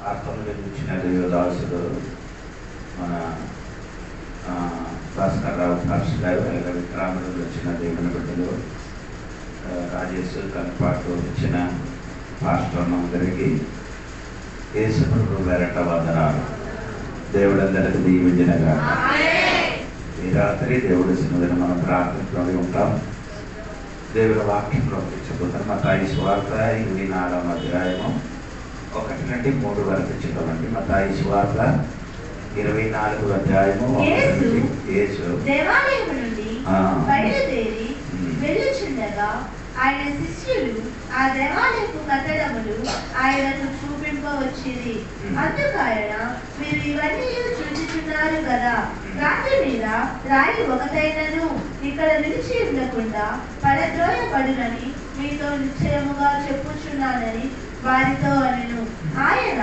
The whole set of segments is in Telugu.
ఆత్మను ఇచ్చిన దేవదాసుడు మన భాస్కర్ రావు భాష గారు, అలాగే విక్రాములు వచ్చిన దేవుని బిడ్డలు, రాజేష్ కనపాటు వచ్చిన పాస్టర్ అందరికీ యేసు ప్రభు పేరట వందనాలు. దేవుడందరికి దీవించినగా ఈ రాత్రి దేవుడి సన్నిధిని మనం ప్రార్థనలో ఉంటాం. దేవుడి వాక్యంలో చెబుతాం. మత్తయి సువార్త 24వ అధ్యాయము 1 నుండి 3 వరకు చదవండి. మత్తయి సువార్త 24వ అధ్యాయము 1 నుండి. యేసు దేవాలయము నుండి బయలుదేరి వెళ్ళుచుండగా ఆయన శిష్యులు ఆ దేవాలయపు కట్టడములు ఆయనకు చూపింపవచ్చిరి. అందుకు ఆయన, మీరు ఇవన్నీ చూచుచున్నారు కదా, రాత్రి మీద రాయి ఒకటైనను ఇక్కడ నిలిచి ఉండకుండా పడద్రోయబడునని మీతో నిశ్చయముగా చెప్పుచున్నానని వారితో అనెను. ఆయన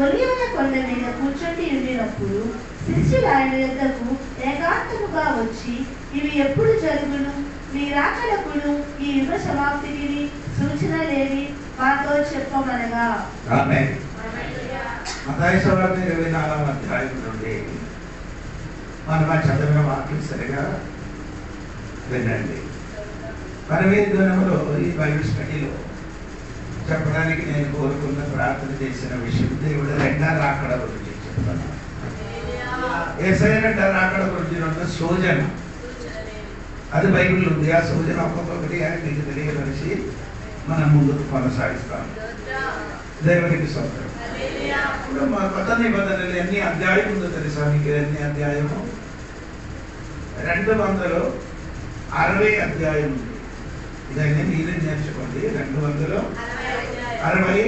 ఒలీవల కొండ మీద కూర్చొని ఉండినప్పుడు శిష్యులు ఆయన యొద్దకు ఏకాంతముగా వచ్చి, ఇవి ఎప్పుడు జరుగును? మీ రాకడకును ఈ యుగ సమాప్తికి సూచనలేవి మాతో చెప్పమనగా. మత్తయి సువార్త 24వ అధ్యాయం నుండి మనం చదివిన వాక్యం సరిగా వినండి. పరమేశ్వరంలో ఈ బైబిల్ స్టడీలో చెప్పడానికి నేను కోరుకున్న ప్రార్థన చేసిన విషయం దేవుడు రెండో రాకడ గురించి చెప్తున్నాను. యేసయ్య రెండో రాకడ గురించి ఉన్న సూచన అది బైబిల్ ఉంది. ఆ సూచన ఒక్కొక్కటి మీకు తెలియపరిచి మనం ముందుకు కొనసాగిస్తాం. దేవునికి స్తోత్రం. ఇప్పుడు మా కొత్త నిబంధనలు ఎన్ని అధ్యాయం ఉందో తెలుసా మీకు? ఎన్ని అధ్యాయము? 260 అధ్యాయం ఉంది. ఇదైనా మీరే నేర్చుకోండి. 260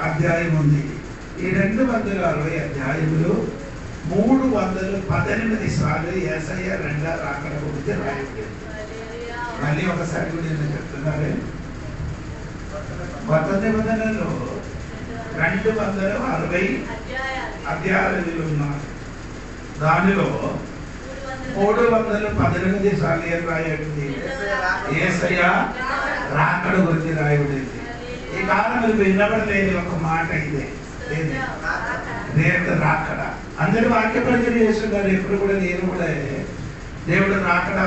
అధ్యాయం ఉంది. ఈ 260 అధ్యాయములు 318 సార్లు యేసయ్య రెండో రాకడ గురించి రాయబడింది. మళ్ళీ ఒకసారి కూడా నేను చెప్తున్నాను. కొత్త నిబంధనలో 260 అధ్యాయాలు ఉన్నాయి. దానిలో 318 సార్లు ఏం రాయబడింది? యేసయ్య రాకడ గురించి రాయబడింది. ఈ కాలంలో వినబడలేని ఒక మాట ఇదే, దేవుడు రాకడ. అందరి వాక్య పరిచయం చేస్తున్నారు. ఎప్పుడు కూడా నేను కూడా దేవుడు రాకడ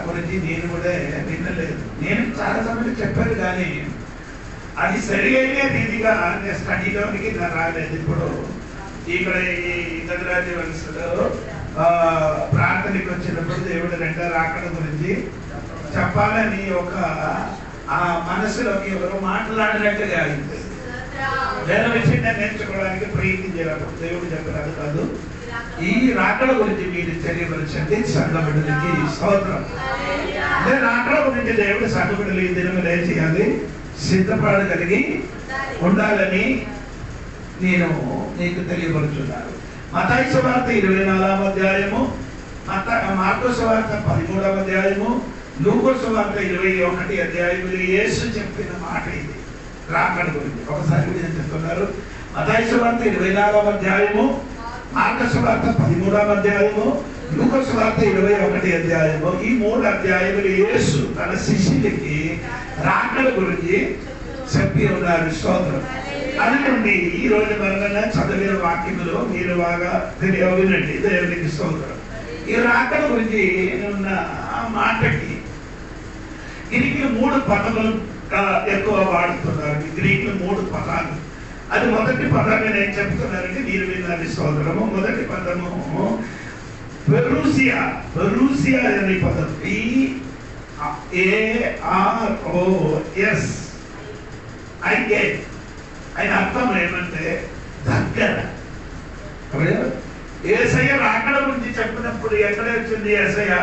గురించి నేను కూడా వినలేదు. నేను చాలా సమయం చెప్పాను, కానీ అది సరి అయిన రీతిగా స్టడీలోనికి రాలేదు. ఇప్పుడు ఇక్కడ ఈ గదిరాజు వలసలో ప్రార్థనకి వచ్చినప్పుడు దేవుడు రెండో రాకడ గురించి చెప్పాలని ఒక ఆ మనసులోకి ఎవరు మాట్లాడినట్టుగా అయింది. వేరే విషయం నేర్చుకోవడానికి ప్రయత్నించేటప్పుడు దేవుడు చెప్పరాదు కాదు, ఈ రాకడ గురించి మీరు తెలియపరచండి సంఘబిడ్డలకి. స్తోత్రం. రాకడ గురించి దేవుడు సంఘబిడ్డలు ఈ దినములు ఏం చేయాలి? సిద్ధపడగలిగి ఉండాలని నేను నీకు తెలియపరుచున్నాను. మత్తయి సువార్త 24వ అధ్యాయము, మార్కు సువార్త 13వ అధ్యాయము, లూకా సువార్త 21 అధ్యాయములు యేసు చెప్పిన మాట ఇది రాకడ గురించి. ఒకసారి నేను చెప్తున్నారు. మత్తయి సువార్త 24వ అధ్యాయము, మార్కు సువార్త 13వ అధ్యాయము, లూకా సువార్త 21 అధ్యాయము. ఈ 3 అధ్యాయములు యేసు తన శిష్యులకి రాకడ గురించి చెప్పి ఉన్నారు. స్తోత్రం. అది నుండి ఈ రోజు మన చదివిన వాక్యములో మీరు బాగా వినండి. దేవునికి స్తోత్రం. ఈ రాకడ గురించి ఉన్న ఆ మాటకి గ్రీకులు 3 పదములు ఎక్కువ వాడుతున్నారు. గ్రీకులు 3 పదాలు. అది మొదటి పదాన్ని నేను చెప్తున్నానంటే మీరు వినాలి. స్తోత్రము. మొదటి పదము పెరూసియా. పెరూసియా అనే పదం PAROSIA. ఆయన అర్థం ఏమంటే దగ్గర. యేసయ్య రాకడ గురించి చెప్పినప్పుడు ఎక్కడ వచ్చింది? యేసయ్య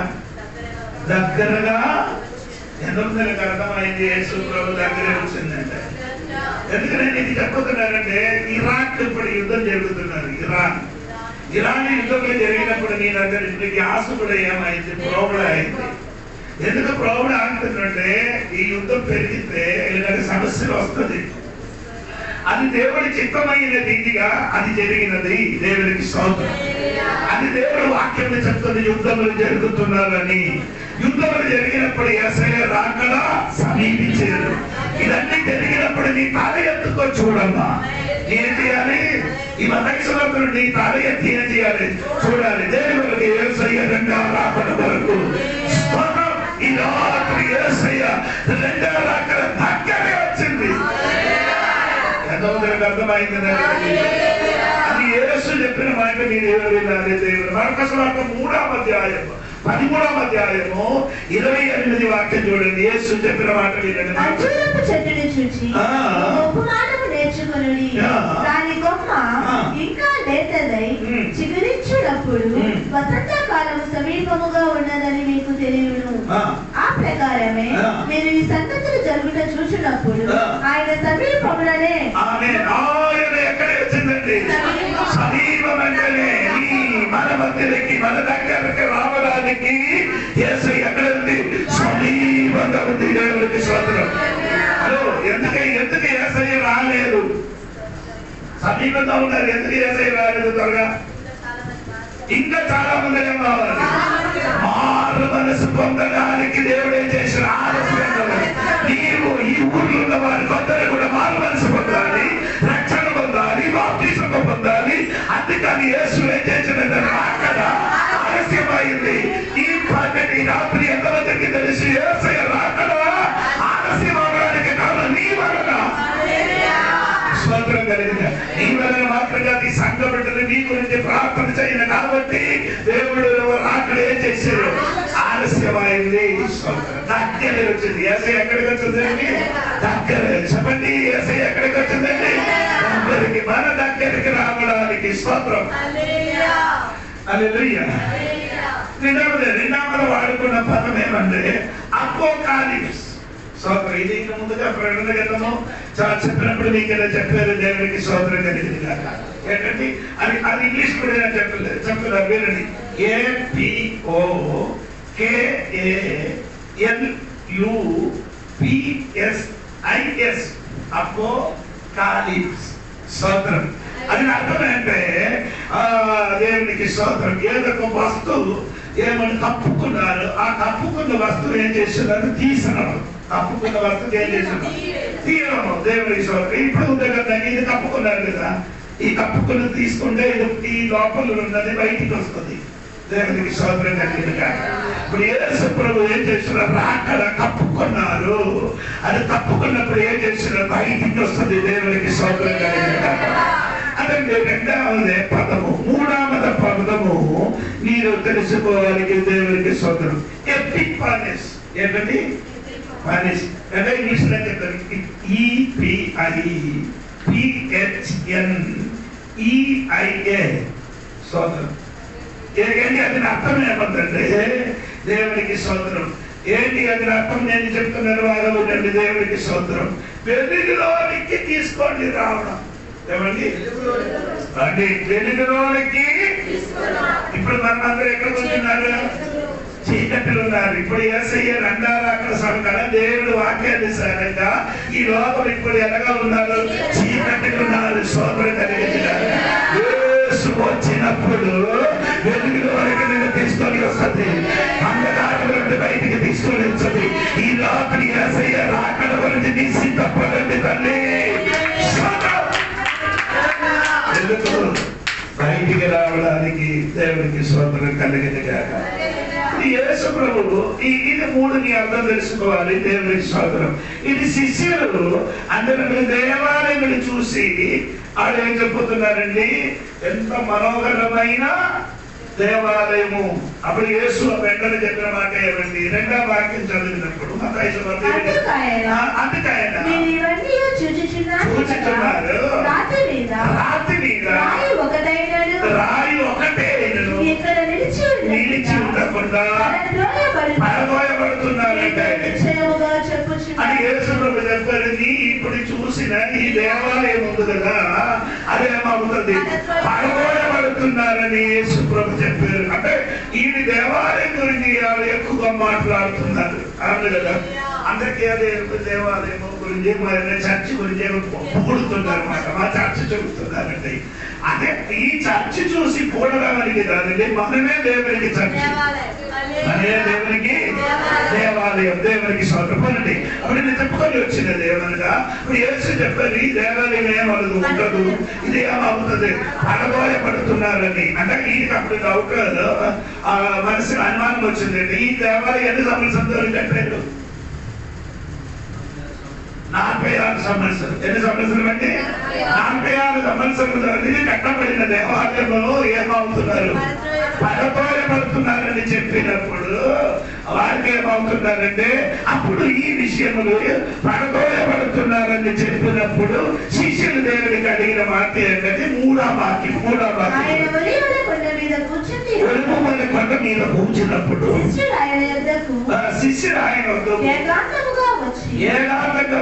దగ్గరగా. ఎందుకు నాకు అర్థమైంది? యేసు ప్రభు దగ్గరే వచ్చిందంటే ఎందుకంటే ఇది చెప్పుతున్నారంటే ఇరాన్ ఇప్పుడు యుద్ధం జరుగుతున్నారు. ఇరాన్ యుద్ధంలో జరిగినప్పుడు నీ దగ్గర గ్యాస్ కూడా ఏమైంది? ప్రాబ్లం అయింది. ఎందుకు ప్రాబ్లం ఆగుతుందంటే ఈ యుద్ధం పెరిగితే ఇలాంటి సమస్యలు వస్తుంది. అది దేవుడి చిత్తమైన రీతిగా అది జరిగినది. దేవుడికి స్తోత్రం. అది దేవుడు వాక్యం చెప్తుంది. యుద్ధములు జరుగుతున్నారని. యుద్ధములు జరిగినప్పుడు యేసయ్య రాకడ సమీపించారు. ఇదన్నీ జరిగినప్పుడు నీ తల ఎత్తుకో చూడమ్మా. ఏం చేయాలి? ఈ మత్తయి సువార్త నుండి తల ఎత్తి ఏం చేయాలి చూడాలి. దేని వరకు? యేసయ్య రెండవ రాకడ వరకు. ఈ రాత్రి యేసయ్య రెండవ రాకడ దగ్గరే వచ్చింది. ఎంతమందికి అర్థమైంది? అది యేసు చెప్పిన మాట మీరు ఎవరు వినాలి? దేవుడు మార్కు సువార్త 3వ అధ్యాయం 13వ అధ్యాయము 28 వాక్యం చూడండి. యేసు చెప్పిన మాట వినండి. అంజూరపు చెట్టుని చూచి ఉపమానము నేర్చుకొనుడి. దాని కొమ్మ ఇంకా లేతదై చిగురించునప్పుడు వసంతకాలము సమీపముగా ఉన్నదని మీకు తెలియను. ఆ ప్రకారమే మీరు ఈ సంగతులు జరుగుట చూచినప్పుడు ఆయన సమీపములనే. ఆయన ఎక్కడ వచ్చిందండి? సమీపమంటేనే మన మధ్యలోకి మన దగ్గరకు రావడానికి యేసు ఎక్కడ ఉంది? సమీపంగా ఉంది. దేవునికి స్తోత్రం. హలో, ఎందుకు యేసయ్య రాలేదు? సమీపంగా ఉన్నారు. ఎందుకు యేసయ్య రాలేదు? త్వరగా ఇంకా చాలా మంది ఏం కావాలి? మారు మనసు పొందడానికి దేవుడు ఏం చేసిన ఆలస్యం. నీవు ఈ ఊర్లో ఉన్న వారి కొందరు కూడా మారు మనసు పొందాలి, రక్షణ పొందాలి, బాప్తిసం పొందాలి. అందుకని యేసు ఏం చేసిన అక్కడ ఆలస్యమైంది. ఈ పద్ధతి రాత్రి ఎంతమందికి తెలిసి యేసయ్య రాకడా ఆలస్యం అవడానికి కారణం నీ వలన. స్వాతంత్రం కలిగింది నీ వలన మాత్రంగా. నీ సంఘ బిడ్డలు నీ గురించి ప్రార్థన చేయను కాబట్టి దేవుడు రాకడ ఏం చేశారు? ఆలస్యమైంది. దగ్గర వచ్చింది. యేసయ్య ఎక్కడికి వచ్చిందండి? దగ్గర. చెప్పండి, యేసయ్య ఎక్కడికి వచ్చిందండి? దగ్గరికి. మన దగ్గరికి రావడానికి స్తోత్రం. హల్లెలూయా. రెండవది వాడుకున్న పదం ఏమంటే అపోకాలిప్స్. స్తోత్రం. ఇది ఇంకా ముందుగా ప్రకటన గ్రంథము చాలా చెప్పినప్పుడు మీకు ఏదో చెప్పారు. దేవునికి స్తోత్రం కలిగింది కాక. ఏంటంటే అది ఇంగ్లీష్ కూడా చెప్పలేదు. వినండి. APOKALUPSIS apocalypse. స్తోత్రం. అది అర్థం ఏంటంటే దేవునికి స్తోత్రం. ఏదో ఒక వస్తువు ఏమని కప్పుకున్నారు. ఆ కప్పుకున్న వస్తువు ఏం చేస్తున్నారు? తీసినారు. కప్పుకున్న వస్తువు ఏం చేస్తున్నారు? తీయడము. దేవునికి స్తోత్రం. ఇప్పుడు ఉంది కదా, ఇది కప్పుకున్నారు కదా. ఈ కప్పుకుని తీసుకుంటే ఈ లోపల ఉన్నది బయటికి వస్తుంది. దేవునికి స్తోత్రం కలిగింది కాక. ఇప్పుడు యేసు ప్రభు ఏం చేస్తున్నారు? రాకడ కప్పుకున్నారు. అది కప్పుకున్నప్పుడు ఏం చేస్తున్నారు? బయటికి వస్తుంది. దేవునికి స్తోత్రం కలిగింది కాక. అదండి రెండవది పదము. మూడవది పదము మీరు తెలుసుకోవాలి. దేవునికి స్తోత్రం. ఎపిఫానీస్. ఏంటండి? ఫానీస్ అంటే ఇంగ్లీష్ లో చెప్తారు. EPIPHNEIA. స్తోత్రం. ఏంటి అది అర్థం ఏమంటే? దేవునికి స్తోత్రం. ఏంటి అది అర్థం? నేను చెప్తున్నాను, వారు ఉండండి. దేవునికి స్తోత్రం. వెలుగులోనికి తీసుకోండి రావడం. ఏమండి? అంటే వెలుగులోనికి. ఇప్పుడు మనందరూ ఎక్కడ కూర్చున్నారు? చీకట్లు ఉన్నారు. ఇప్పుడు యేసయ్య రెండవ రాకడ సమకడ దేవుడు వాక్యానుసారంగా ఈ లోకం ఇప్పుడు ఎలాగా ఉన్నారు? చీకట్లు ఉన్నారు. స్తోత్రం కలిగించారు. యేసు వచ్చినప్పుడు వెలుగులోనికి నేను తీసుకొని వస్తుంది. అంధకారం నుండి బయటికి తీసుకొని వస్తుంది. ఈ రాత్రి యేసయ్య రాకడ గురించి నీ సిద్ధపడండి తల్లి. ఎందుకు? బయటికి రావడానికి. దేవునికి స్తోత్రం కలిగింది కాక. యేసు ప్రభువు ఇది మూడు నీ అర్థం తెలుసుకోవాలి. దేవునికి స్తోత్రం. ఇది శిష్యులు అందరూ దేవాలయములు చూసి ఆడు ఏం చెప్పుతున్నారండి? ఎంత మనోహరమైన దేవాలయము. అప్పుడు యేసు వెంటనే చెప్పిన మాట ఏమండి? రెండవ వాక్యం చదివినప్పుడు అందుకైనా చూచుచున్నారు. రాతి మీద రాయి ఒకటే నిలిచి ఉండకుండా పడబోయబడుతున్నారంటే అని యేసు ప్రభు చెప్పారు. ఇప్పుడు చూసిన ఈ దేవాలయం ఉంది కదా, అదేమవుతుంది? పడబోయబడుతున్నారని యేసు ప్రభు చెప్పారు. అంటే ఈ దేవాలయం గురించి ఎక్కువగా మాట్లాడుతున్నారు. అవును కదా. అందరికీ అదే దేవాలయం గురించి చర్చి గురించి పొగుడుతున్నారు అన్నమాట. మా చర్చి చూపుతున్నారండి. అదే ఈ చర్చి చూసి కూడడానికి కాదండి, మనమే దేవునికి చర్చి, మనమే దేవునికి దేవాలయం, దేవునికి స్వతపడండి. అప్పుడు నేను చెప్పుకొని వచ్చిన దేవనగా ఇప్పుడు యేసు చెప్పారు ఈ దేవాలయం ఏమవుతుంది ఉండదు, ఇది ఏమవుతుంది పడబోయపడుతున్నారని. అంటే ఈయనకి అప్పుడు డౌట్లో మనసుకు అనుమానం వచ్చిందండి. ఈ దేవాలయం ఎన్ని సంవత్సరాలు కట్టారు? 46 సంవత్సరాలు. ఎన్ని సంవత్సరాలు అంటే 46 సంవత్సరాలు కట్టబడిన దేవాలయంలో ఏమవుతున్నారు? పడబోయపడుతున్నారని చెప్పినప్పుడు వారికి ఏమవుతున్నారంటే, అప్పుడు ఈ విషయములు పడబోయపడుతున్నారని చెప్పినప్పుడు శిష్యులు దేవుడికి అడిగిన మాట ఏంటంటే మూడవ వాక్యం కొండ మీద కూర్చున్నప్పుడు శిష్యులు ఆయన ఏకాంతంగా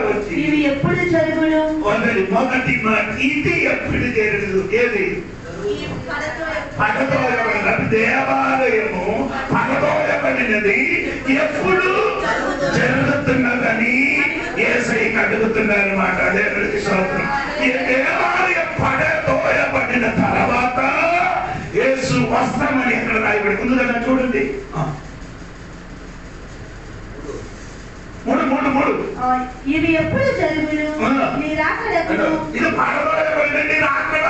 వచ్చి ఇవి ఎప్పుడు జరుగును? మొదటి మాట ఇది ఎప్పుడు జరగదు. ఏది? పడదోయబడిన దేవాలయము పడదోయబడినది ఎప్పుడు జరుగుతున్నదని యేసయ్యకి అడుగుతున్నారు మాట. అదే స్తోత్రం. ఈ దేవాలయం పడదోయబడిన తర్వాత యేసు వస్తామని ఎక్కడ రాయబడి ఉంది కదా, చూడండి. మూడు ఇవి ఎప్పుడు జరుగును? నీ రాకడెప్పుడు? ఇది పడదోయబడినది రాకడ.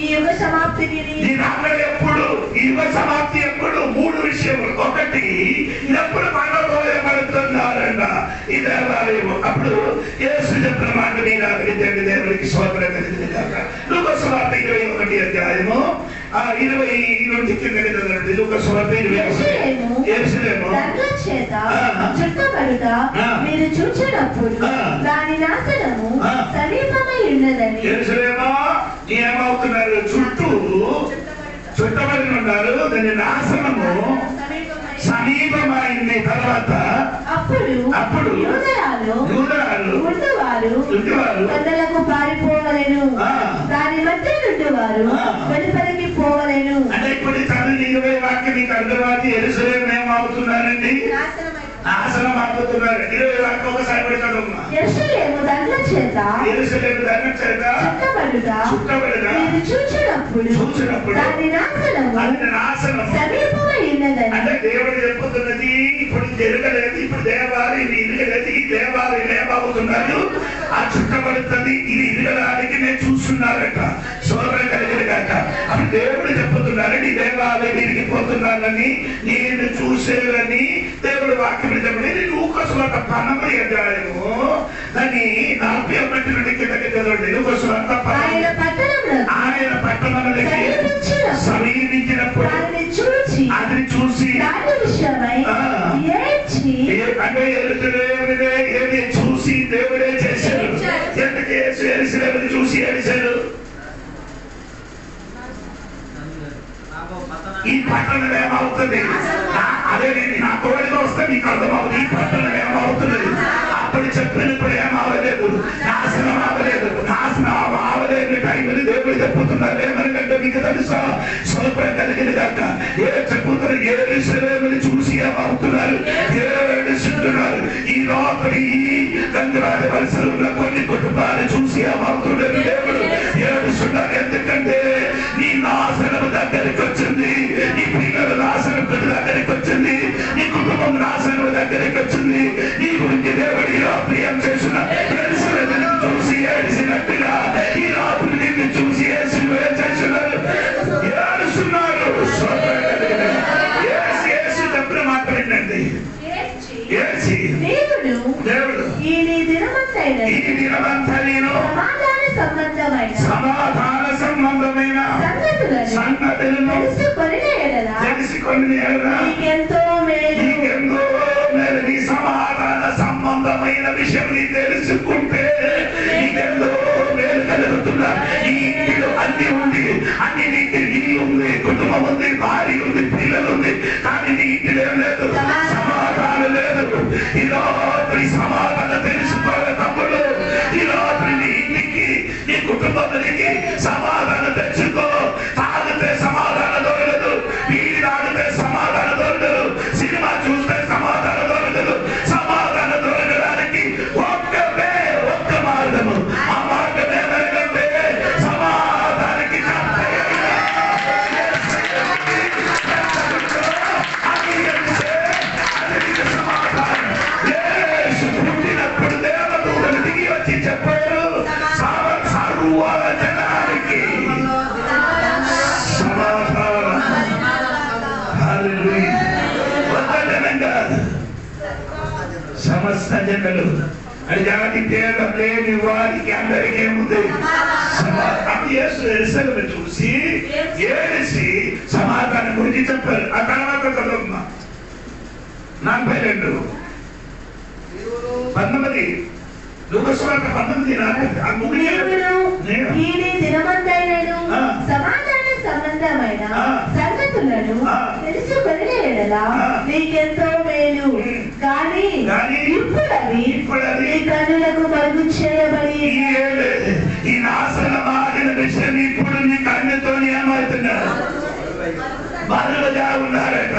ఈ యుగ సమాప్తికి నీ రాకడ ఎప్పుడు? ఈ యుగ సమాప్తి ఎప్పుడు? మూడు విషయములు. ఒకటి, ఎప్పుడు పడదోయబడుతున్నారన్న ఈ దేవాలయం. అప్పుడు యేసు చెప్పిన మాట మీరు ఆదరించండి, దేవుడికి స్తోత్రం కలిగింది కాక. లూకా సువార్త 21 అధ్యాయము 22 కిందకి చదవండి. లూకా సువార్త 21. యెరూషలేము చుట్టబడుట మీరు చూచినప్పుడు దాని నాశనము సమీపమై ఉన్నదని. యెరూషలేము ఏమవుతున్నారు? చుట్టబడి ఉన్నారు, దాని నాశనము సమీపమైంది. తర్వాత అప్పుడు యూదులు కొండలకు పారిపోవలేను, దాని మధ్య నుండి వారు వెలుపలికి పోవలేను. అంటే ఇప్పుడు చదువు 20 వాక్యం మీకు అర్థమవుతుంది. యెరూషలేము ఏమవుతున్నారండి? నాశనం అయిపోతున్నారు. 20 వాక్యం ఒకసారి కూడా చదువుకున్నా. యెరూషలేము దండం చేత చుట్టబడుట మీరు చూచినప్పుడు దాని నాశనము సమీపమై ఉన్నదని. అంటే దేవుడు చెప్పుతున్నది ఇప్పుడు జరగలేదు, ఇప్పుడు దేవాలయం ఇరగలేదు. ఈ దేవాలయం ఏమవుతున్నారు? ఆ చుట్టబడుతుంది. ఇది ఇరగడానికి నేను చూస్తున్నారట. సోదర కలిగిన కాక అప్పుడు దేవుడు చెప్పుతున్నారు ఈ దేవాలయం ఇరిగిపోతున్నానని నేను చూసేదని దేవుడు వాక్యం చెప్పండి. లూకా సువార్త 12 అధ్యాయము దాన్ని 41 నుండి కిందకి చదవండి. లూకా సువార్త ఆయన పట్టణంలోకి సమీపించినప్పుడు అది చూసి అంటే ఏది చూసి దేవుడే చేశాడు. ఎందుకు యెరూషలేమును చూసి ఏడిశాడు? ఈ పట్టణం ఏమవుతుంది? అదే నా కోరిక వస్తే మీకు అర్థమవుతుంది. ఈ పట్టణం ఏమవుతుంది? అప్పుడు చెప్పినప్పుడు ఏమవలేదు, నాశనం అవ్వలేదు. నాశనం అవ్వలేదు టైంని దేవుడు చెప్పుతున్నారు. ఏమనుకంటే మీకు తెలుసా, స్వల్పం కలిగిన కాక చెప్పుతున్నారు యెరూషలేమును చూసి ఏమవుతున్నారు? ఏడుస్తున్నారు. ఈ లోపలి గంగరాజ పరిసరంలో కొన్ని కుటుంబాలు చూసి ఏమవుతున్నారు? దేవుడు ఏడుస్తున్నారు. ఎందుకంటే నీ నాశనం దగ్గరికి వచ్చింది, నీ పిల్లల నాశనం దగ్గరికి వచ్చింది, నీ కుటుంబం నాశనం దగ్గరికి వచ్చింది. నీ గురించి దేవుడు ప్రియం చేసిన యెరూషలేమును చూసి ఏడిసినట్టుగా ఈ రాత్రి నిన్ను చూసి చేస్తున్నారు, ఏడుస్తున్నారు. యేసు చెప్పిన మాట ఏంటండి? దేవుడు ఈ దినమంతా నేను సమాధాన సంబంధమైన సంగతులను తెలుసుకొని నీకెంతో మేలు. నీ సమాధాన సంబంధమైన విషయం నీ తెలుసుకుంటే నీకెంతో మేలు కలుగుతున్నా. ఈ ఇంటిలో అన్ని ఉంది, అన్ని నీకు ఇల్లు ఉంది, కుటుంబం ఉంది, భార్య ఉంది, పిల్లలు ఉంది. కానీ నీ ఇంటిలో లేదు, సమాధానం లేదు. ఈ రాత్రి సమాధానం తెలుసుకోవాలి తమ్ముడు. ఈ రాత్రి నీ ఇంటికి, నీ కుటుంబానికి సమాధానం తెచ్చుకో. తాగితే సమాధానం దొరకదు, వీడి తాగితే సమాధానం దొరకదు, సినిమా చూస్తే సమాధానం దొరకదు, సమాధానం దొరకదు. నిందలు అది జాతి భేదం లేని వారికి అందరికీ ఏముంది అప్పుడు యేసు ఎరుసలేమును చూసి ఏడిసి సమాధానం గురించి చెప్పారు. ఆ తర్వాత చదువుకున్నా 42 19 లోకస్వార్త 19 సమాధాన సంబంధమైన సంగతులను తెలుసుకొనిన యెడల నీకెంతో మేలు. కానీ ఇప్పుడు అవి నీ కన్నులకు మరుగు చేయబడి ఈ నాశనమాగిన విషయం ఇప్పుడు నీ కన్నుతో ఏమవుతున్నారు మరలుగా ఉన్నారట.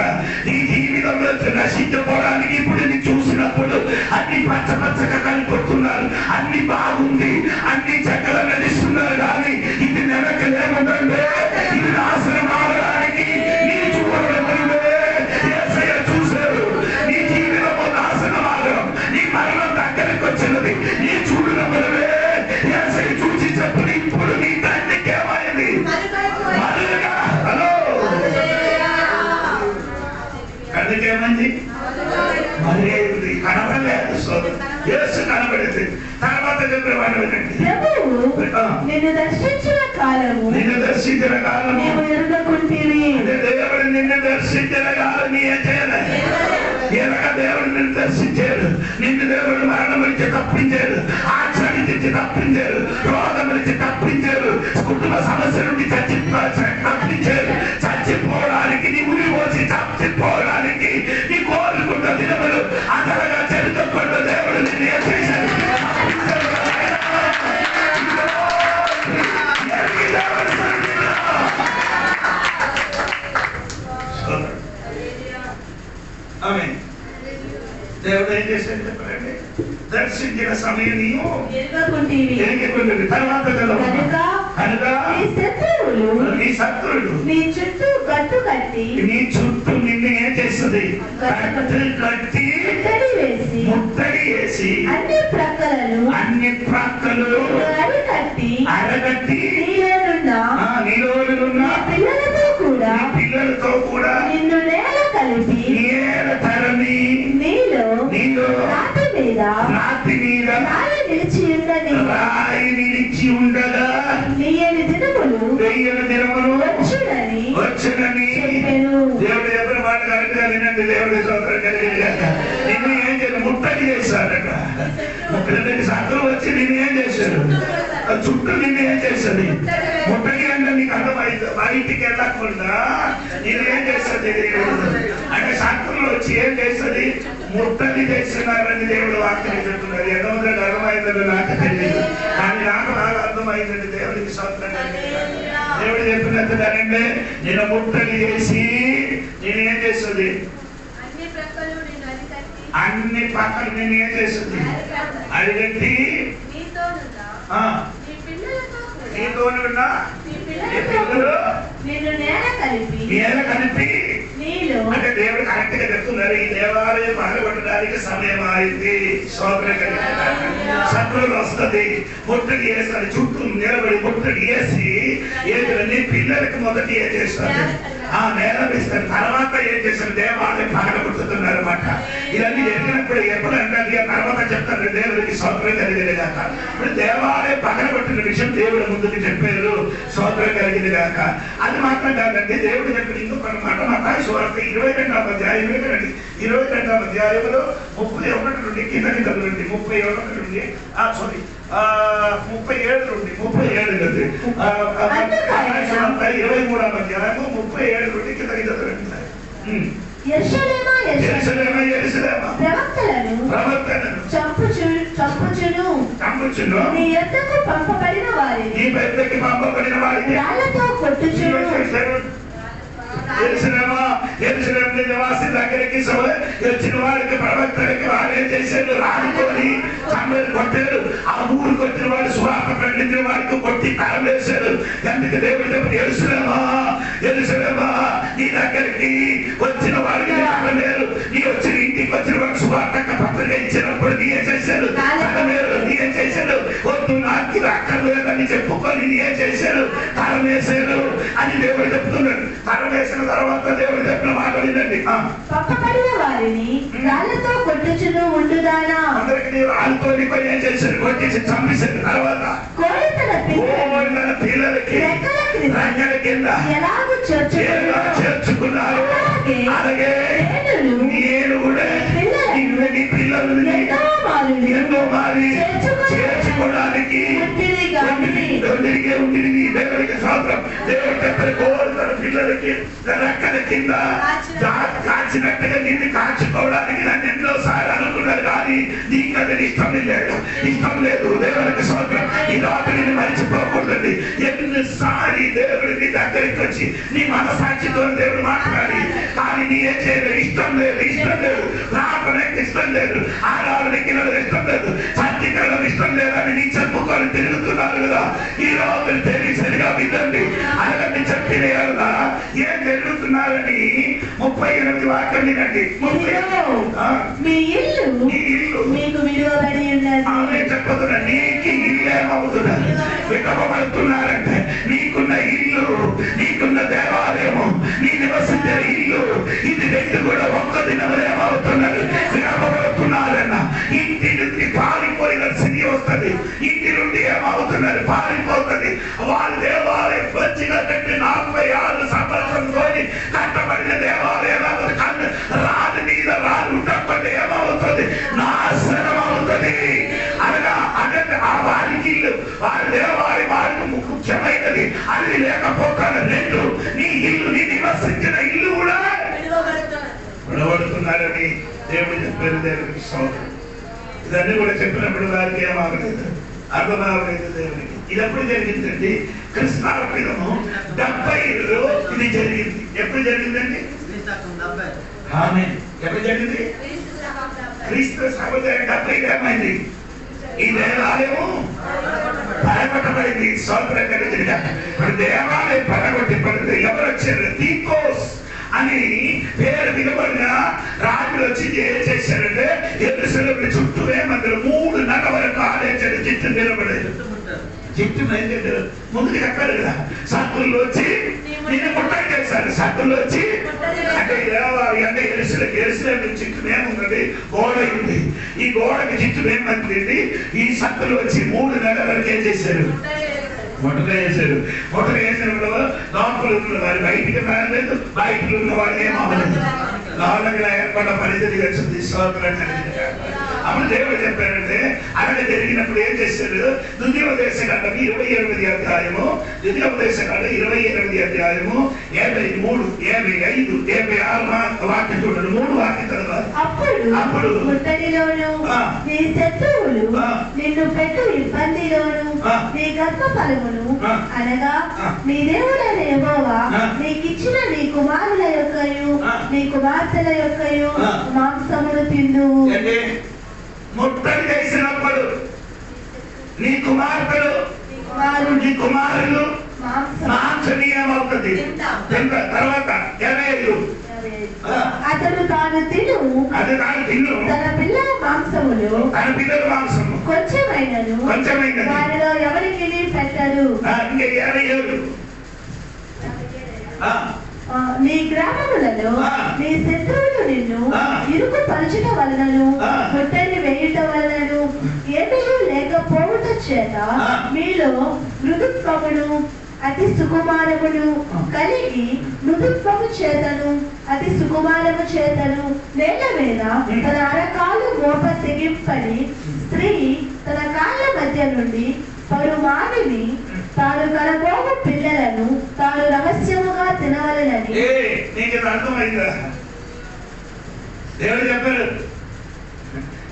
నీ జీవితంలో నశించుకోవడానికి ఇప్పుడు నీ చూసినప్పుడు అన్ని పచ్చ పచ్చగా కనిపడుతున్నారు, అన్ని బాగుంది, అన్ని చక్కగా నడుస్తున్నారు. కానీ ఇది నెలకలేముందంటే ఇది నాశనం అవడానికి నీ చూశారు. నీ జీవితము నాశనం ఆగడం, నీ మరణం దగ్గరికి వచ్చినది నీ చూడడమే చూసి చెప్పు. ఇప్పుడు నీ తండ్రికి ఏమైంది మరలుగా కళ్ళకేమంది మరి కనబడలేదు. యేసు కనబడింది. తర్వాత చెప్పేవాడు నిన్ను దర్శించిన కాలము దేవుడు నిన్ను దర్శించిన కాలం నీ చేయలేదు. దేవుడు నిన్ను దర్శించాడు. నిన్ను దేవుడు మరణం నుంచి తప్పించాడు, ఆచరణ నుంచి తప్పించాడు, రోగం నుంచి తప్పించాడు, కుటుంబ సమస్య నుండి తప్పించాడు. చచ్చిపోవడానికి నీ ఉరి పోసి చచ్చిపోవడానికి నీ కోరుకున్న దినములు అంతగా చరిత్రపడ్డ దేవుడు నిన్ను ఏం చేశాడు? దేవుడు ఏం చేశాడు చెప్పండి? దర్శించిన సమయం నీవు తర్వాత నీ శత్రువులు నీ చుట్టూ గట్టు కట్టి నిన్ను ఏం చేస్తుంది? కట్టి ముట్టడి వేసి అన్ని ప్రక్కలు అరగట్టి నీలోనున్న పిల్లలతో కూడా నిన్ను నేల కలిపి తరమి నీలో రాతి మీద రాయి నిలిచి ఉండగా వెయ్యని దినములు వచ్చునని దేవుడు ఎవరి మాట కరెక్ట్గా వినండి. దేవుడి స్తోత్రం కలిగి నిన్ను ఏం చేయాలి? ముట్టడి చేశారట. శత్రువు వచ్చి నిన్ను ఏం చేశాడు? చుట్టూ నిన్ను ఏం చేస్తుంది? ముట్టడి అంటే నీకు అర్థమైంది. బయటికి వెళ్ళకుండా నేను ఏం చేస్తుంది దేవుడు అంటే శత్రువులు వచ్చి ఏం చేస్తుంది? ముట్టడి చేస్తున్నారని దేవుడు వాక్యం చెప్తున్నారు. ఎంతో అర్థమైందని నాకు తెలియదు, కానీ నాకు బాగా అర్థమైందండి. దేవుడికి స్తోత్రం దేవుడు చెప్పినట్టుగానంటే నేను ముట్టడి చేసి నేను ఏం చేస్తుంది? అన్ని పక్కలు నేను ఏం చేస్తుంది? అడిగట్టి నీతోనున్నా నేల కలిపి అంటే దేవుడు కరెక్ట్ గా చెప్తున్నారు. ఈ దేవాలయం పగలగొట్టడానికి సమయం అయింది. శత్రువులు వస్తుంది, ముట్టడి వేస్తారు, చుట్టూ నిలబడి ముట్టడి వేసి నీ పిల్లలకి మొదటి ఏం చేస్తారు? ఆ నేల వేస్తారు. తర్వాత ఏం చేస్తారు? దేవాలయం పగలగొట్టుతున్నారు అన్నమాట. ఇవన్నీ జరిగినప్పుడు ఎప్పుడు అంటారు? తర్వాత చెప్తారు దేవుడికి స్తోత్రం కలిగింది కాక. ఇప్పుడు దేవాలయం పగలగొట్టిన విషయం దేవుడు ముందుకు చెప్పారు, స్తోత్రం కలిగింది కాక. అది మాత్రం కాదండి, దేవుడు చెప్పిన ఇంకొక మాట మత్తయి సువార్త 22వ అధ్యాయం 22వ అధ్యాయంలో 31 నుండి కిందకి చదవండి. 37 నుండి 23వ అధ్యాయము 37 నుండి కిందకి చదవండి. ప్రవక్తలను చంపుచును నీ యొద్దకు పంపబడిన వారిని రాళ్లతో కొట్టుచును. నివాసి దగ్గరికి వచ్చిన వారికి ప్రవక్తలకి వారేం చేశారు? రాడుకొని చంపలు కొట్టారు. ఆ ఊరికి వచ్చిన వాడు సువార్త ప్రకటించిన వారికి కొట్టి తరం వేశారు. అందుకే దేవుడు చెప్పి ఎరుసలేమా నీ దగ్గరికి వచ్చిన వారికి లేరు, నీ వచ్చిన ఇంటికి వచ్చిన వారికి సువార్త పత్రిక ఇచ్చినప్పుడు నీ ఏం చేశారు? నీ ఏం చేశారు? వద్దు నాకు అక్కర్లేదని చెప్పుకొని నీ ఏం చేశారు? తరం వేశారు అని దేవుడు చెప్తున్నాడు. తరవేసిన తర్వాత దేవుడు చెప్పిన మాట వినండి. పక్కపడిన వారిని రాళ్లతో కొట్టుచును ఉండుదానా. అందరికి నీవు రాళ్ళతో ఏం చేశారు? కొట్టేసి చంపేశారు. తర్వాత కోడి తన పిల్లలకి రెక్కల కింద ఎలాగూ చేర్చుకున్నారు. అలాగే నేను కూడా నీ పిల్లల్ని ఎన్నో మారి చేర్చుకోవడానికి దేవుడికి స్వాతంత్రం. దేవుడు చెప్పిన కోడి తన పిల్లలకి రెక్కల కింద కాచినట్టుగా నిన్ను కాచుకోవడానికి నన్ను ఎన్నో సార్లు అనుకున్నారు. కానీ నీకు అది ఇష్టం లేదు. దేవుడికి స్వాతంత్రం. ఈ రాత్రి నిన్ను మర్చిపోకూడదండి. ఎన్నిసారి దేవుడి నీ దగ్గరికి వచ్చి నీ మనసాక్షితో దేవుడు మాట్లాడి కానీ నీ ఏం చేయలేదు. ఇష్టం లేదు. ప్రార్థనకి ఇష్టం లేదు. ఆరాధనకి ఇష్టం లేదు. సంతికలకు ఇష్టం లేదని నీ చెప్పుకొని తిరుగుతున్నారు కదా. ఈ రోజు తెలిసరిగా వినండి. అలాగని చెప్పిన ఏం జరుగుతున్నారని 38 వాక్యం వినండి. మీ ఇల్లు మీకు విలువబడి ఉన్నది. చెప్పదున్నా నీకు ఇల్లు ఏమవుతున్నారు? విడవబడుతున్నారంటే నీకున్న ఇల్లు, నీకున్న దేవాలయము, నీ నివసించే ఇల్లు, ఇది రెండు కూడా ఒక్క దినములు ఏమవుతున్నారు? విడవబడుతున్నారన్న. ఇంటి నుండి పారిపోయిన స్థితి వస్తుంది. ఇంటి నుండి ఏమవుతున్నారు? పారిపోతుంది. వాళ్ళ దేవాలయం మంచిగా కట్టి 46 సంవత్సరంతో కట్టబడిన దేవాలయాలు రాని మీద రాని ఉండకపోతే ఏమవుతుంది? నాశనం అవుతుంది. అనగా అంటే ఆ వారికి ఇల్లు, వారి దేవాలయం వారికి ముఖ్యమైనది. అది లేకపోతాను. రెండు, నీ ఇల్లు, నీ నివసించిన ఇల్లు కూడా విడబడుతున్నారని దేవుడు చెప్పారు. దేవుడికి స్తోత్రం. ఇదన్నీ కూడా చెప్పినప్పుడు వారికి ఏమవలేదు, అర్థమవలేదు దేవునికి. ఇది ఎప్పుడు జరిగిందండి? కృష్ణార్పణము 70లో ఇది జరిగింది. ఎప్పుడు జరిగిందండి? ఎప్పుడు జరిగింది? క్రీస్తు సహోదరు 70 ఏమైంది? ఈ దేవాలయము పడగొట్టబడింది. స్వతంత్రంగా ఇప్పుడు దేవాలయం పడగొట్టబడింది. ఎవరు వచ్చారు? తీకోస్ అని పేరు వినబడిన రాజులు వచ్చి ఏం చేశారంటే యెరూషలేము చుట్టూ ఏమంటారు 3 నెలల వరకు ఆలోచన జిట్టు నిలబడేది. జిట్టు ముందుకు చెప్పారు కదా. సత్తుల్లో వచ్చి నిన్ను ముట్టడి చేశారు. సత్తుల్లో వచ్చి అంటే అంటే యెరూషలేము జిట్టు ఏముంది? గోడ ఉంది. ఈ గోడకి జిట్టు ఏమంటుంది? ఈ సత్తులు వచ్చి 3 నెలల వరకు ఏం చేశారు? మొట్టగా వేశారు. మొట్టగా వేసినప్పుడు లోపల ఉన్న వారు బయటికి రాలేదు, బయటలో ఉన్న వాళ్ళు ఏమవ్వలేదు. లోపలిగా ఏర్పడ్డ పరిస్థితి వచ్చింది. అప్పుడు దేవుడు చెప్పారంటే అలాగే జరిగినప్పుడు ఏం చేశారు? ద్వితీయోపదేశకాండం 28వ అధ్యాయము, ద్వితీయోపదేశకాండం 28వ అధ్యాయము 73, 75, 76 వాక్యం చూడండి. 3 వాక్యం తర్వాత అప్పుడు ముట్టడిలోను నీ శత్రువులు నిన్ను పెట్టు ఇబ్బందిలోను నీ గర్భ ఫలమును అనగా నీ దేవుడైన యెహోవా నీకిచ్చిన నీ కుమారుల యొక్కయు నీ కుమార్తెల యొక్కయు మాంసమును తిందువు. ముట్టడి చేసినప్పుడు నీ కుమార్తెలు నీ కుమారులు మాంసనీయమవుతుంది. తర్వాత 75 అతడు తాను తిను తన పిల్లల మాంసములు కొంచెమైనను వారిలో ఎవరికి పెట్టడు. నీ గ్రామములలో నీ శత్రువులు నిన్ను ఇరుకు పరచుట వలనను ముట్టడి వేయుట వలనను ఏమీ లేకపోవుట చేత మీలో మృదుత్వమును అతి సుకుమారమును కలిగి మృదుత్వము చేతను అతి సుకుమారము చేతను నేల మీద తన అరకాలు మోప తెగింపని స్త్రీ తన కాళ్ళ మధ్య నుండి పరుమావిని తాను కలబోగు పిల్లలను తాను రహస్యముగా తినవలెనని. దేవుడు చెప్పారు.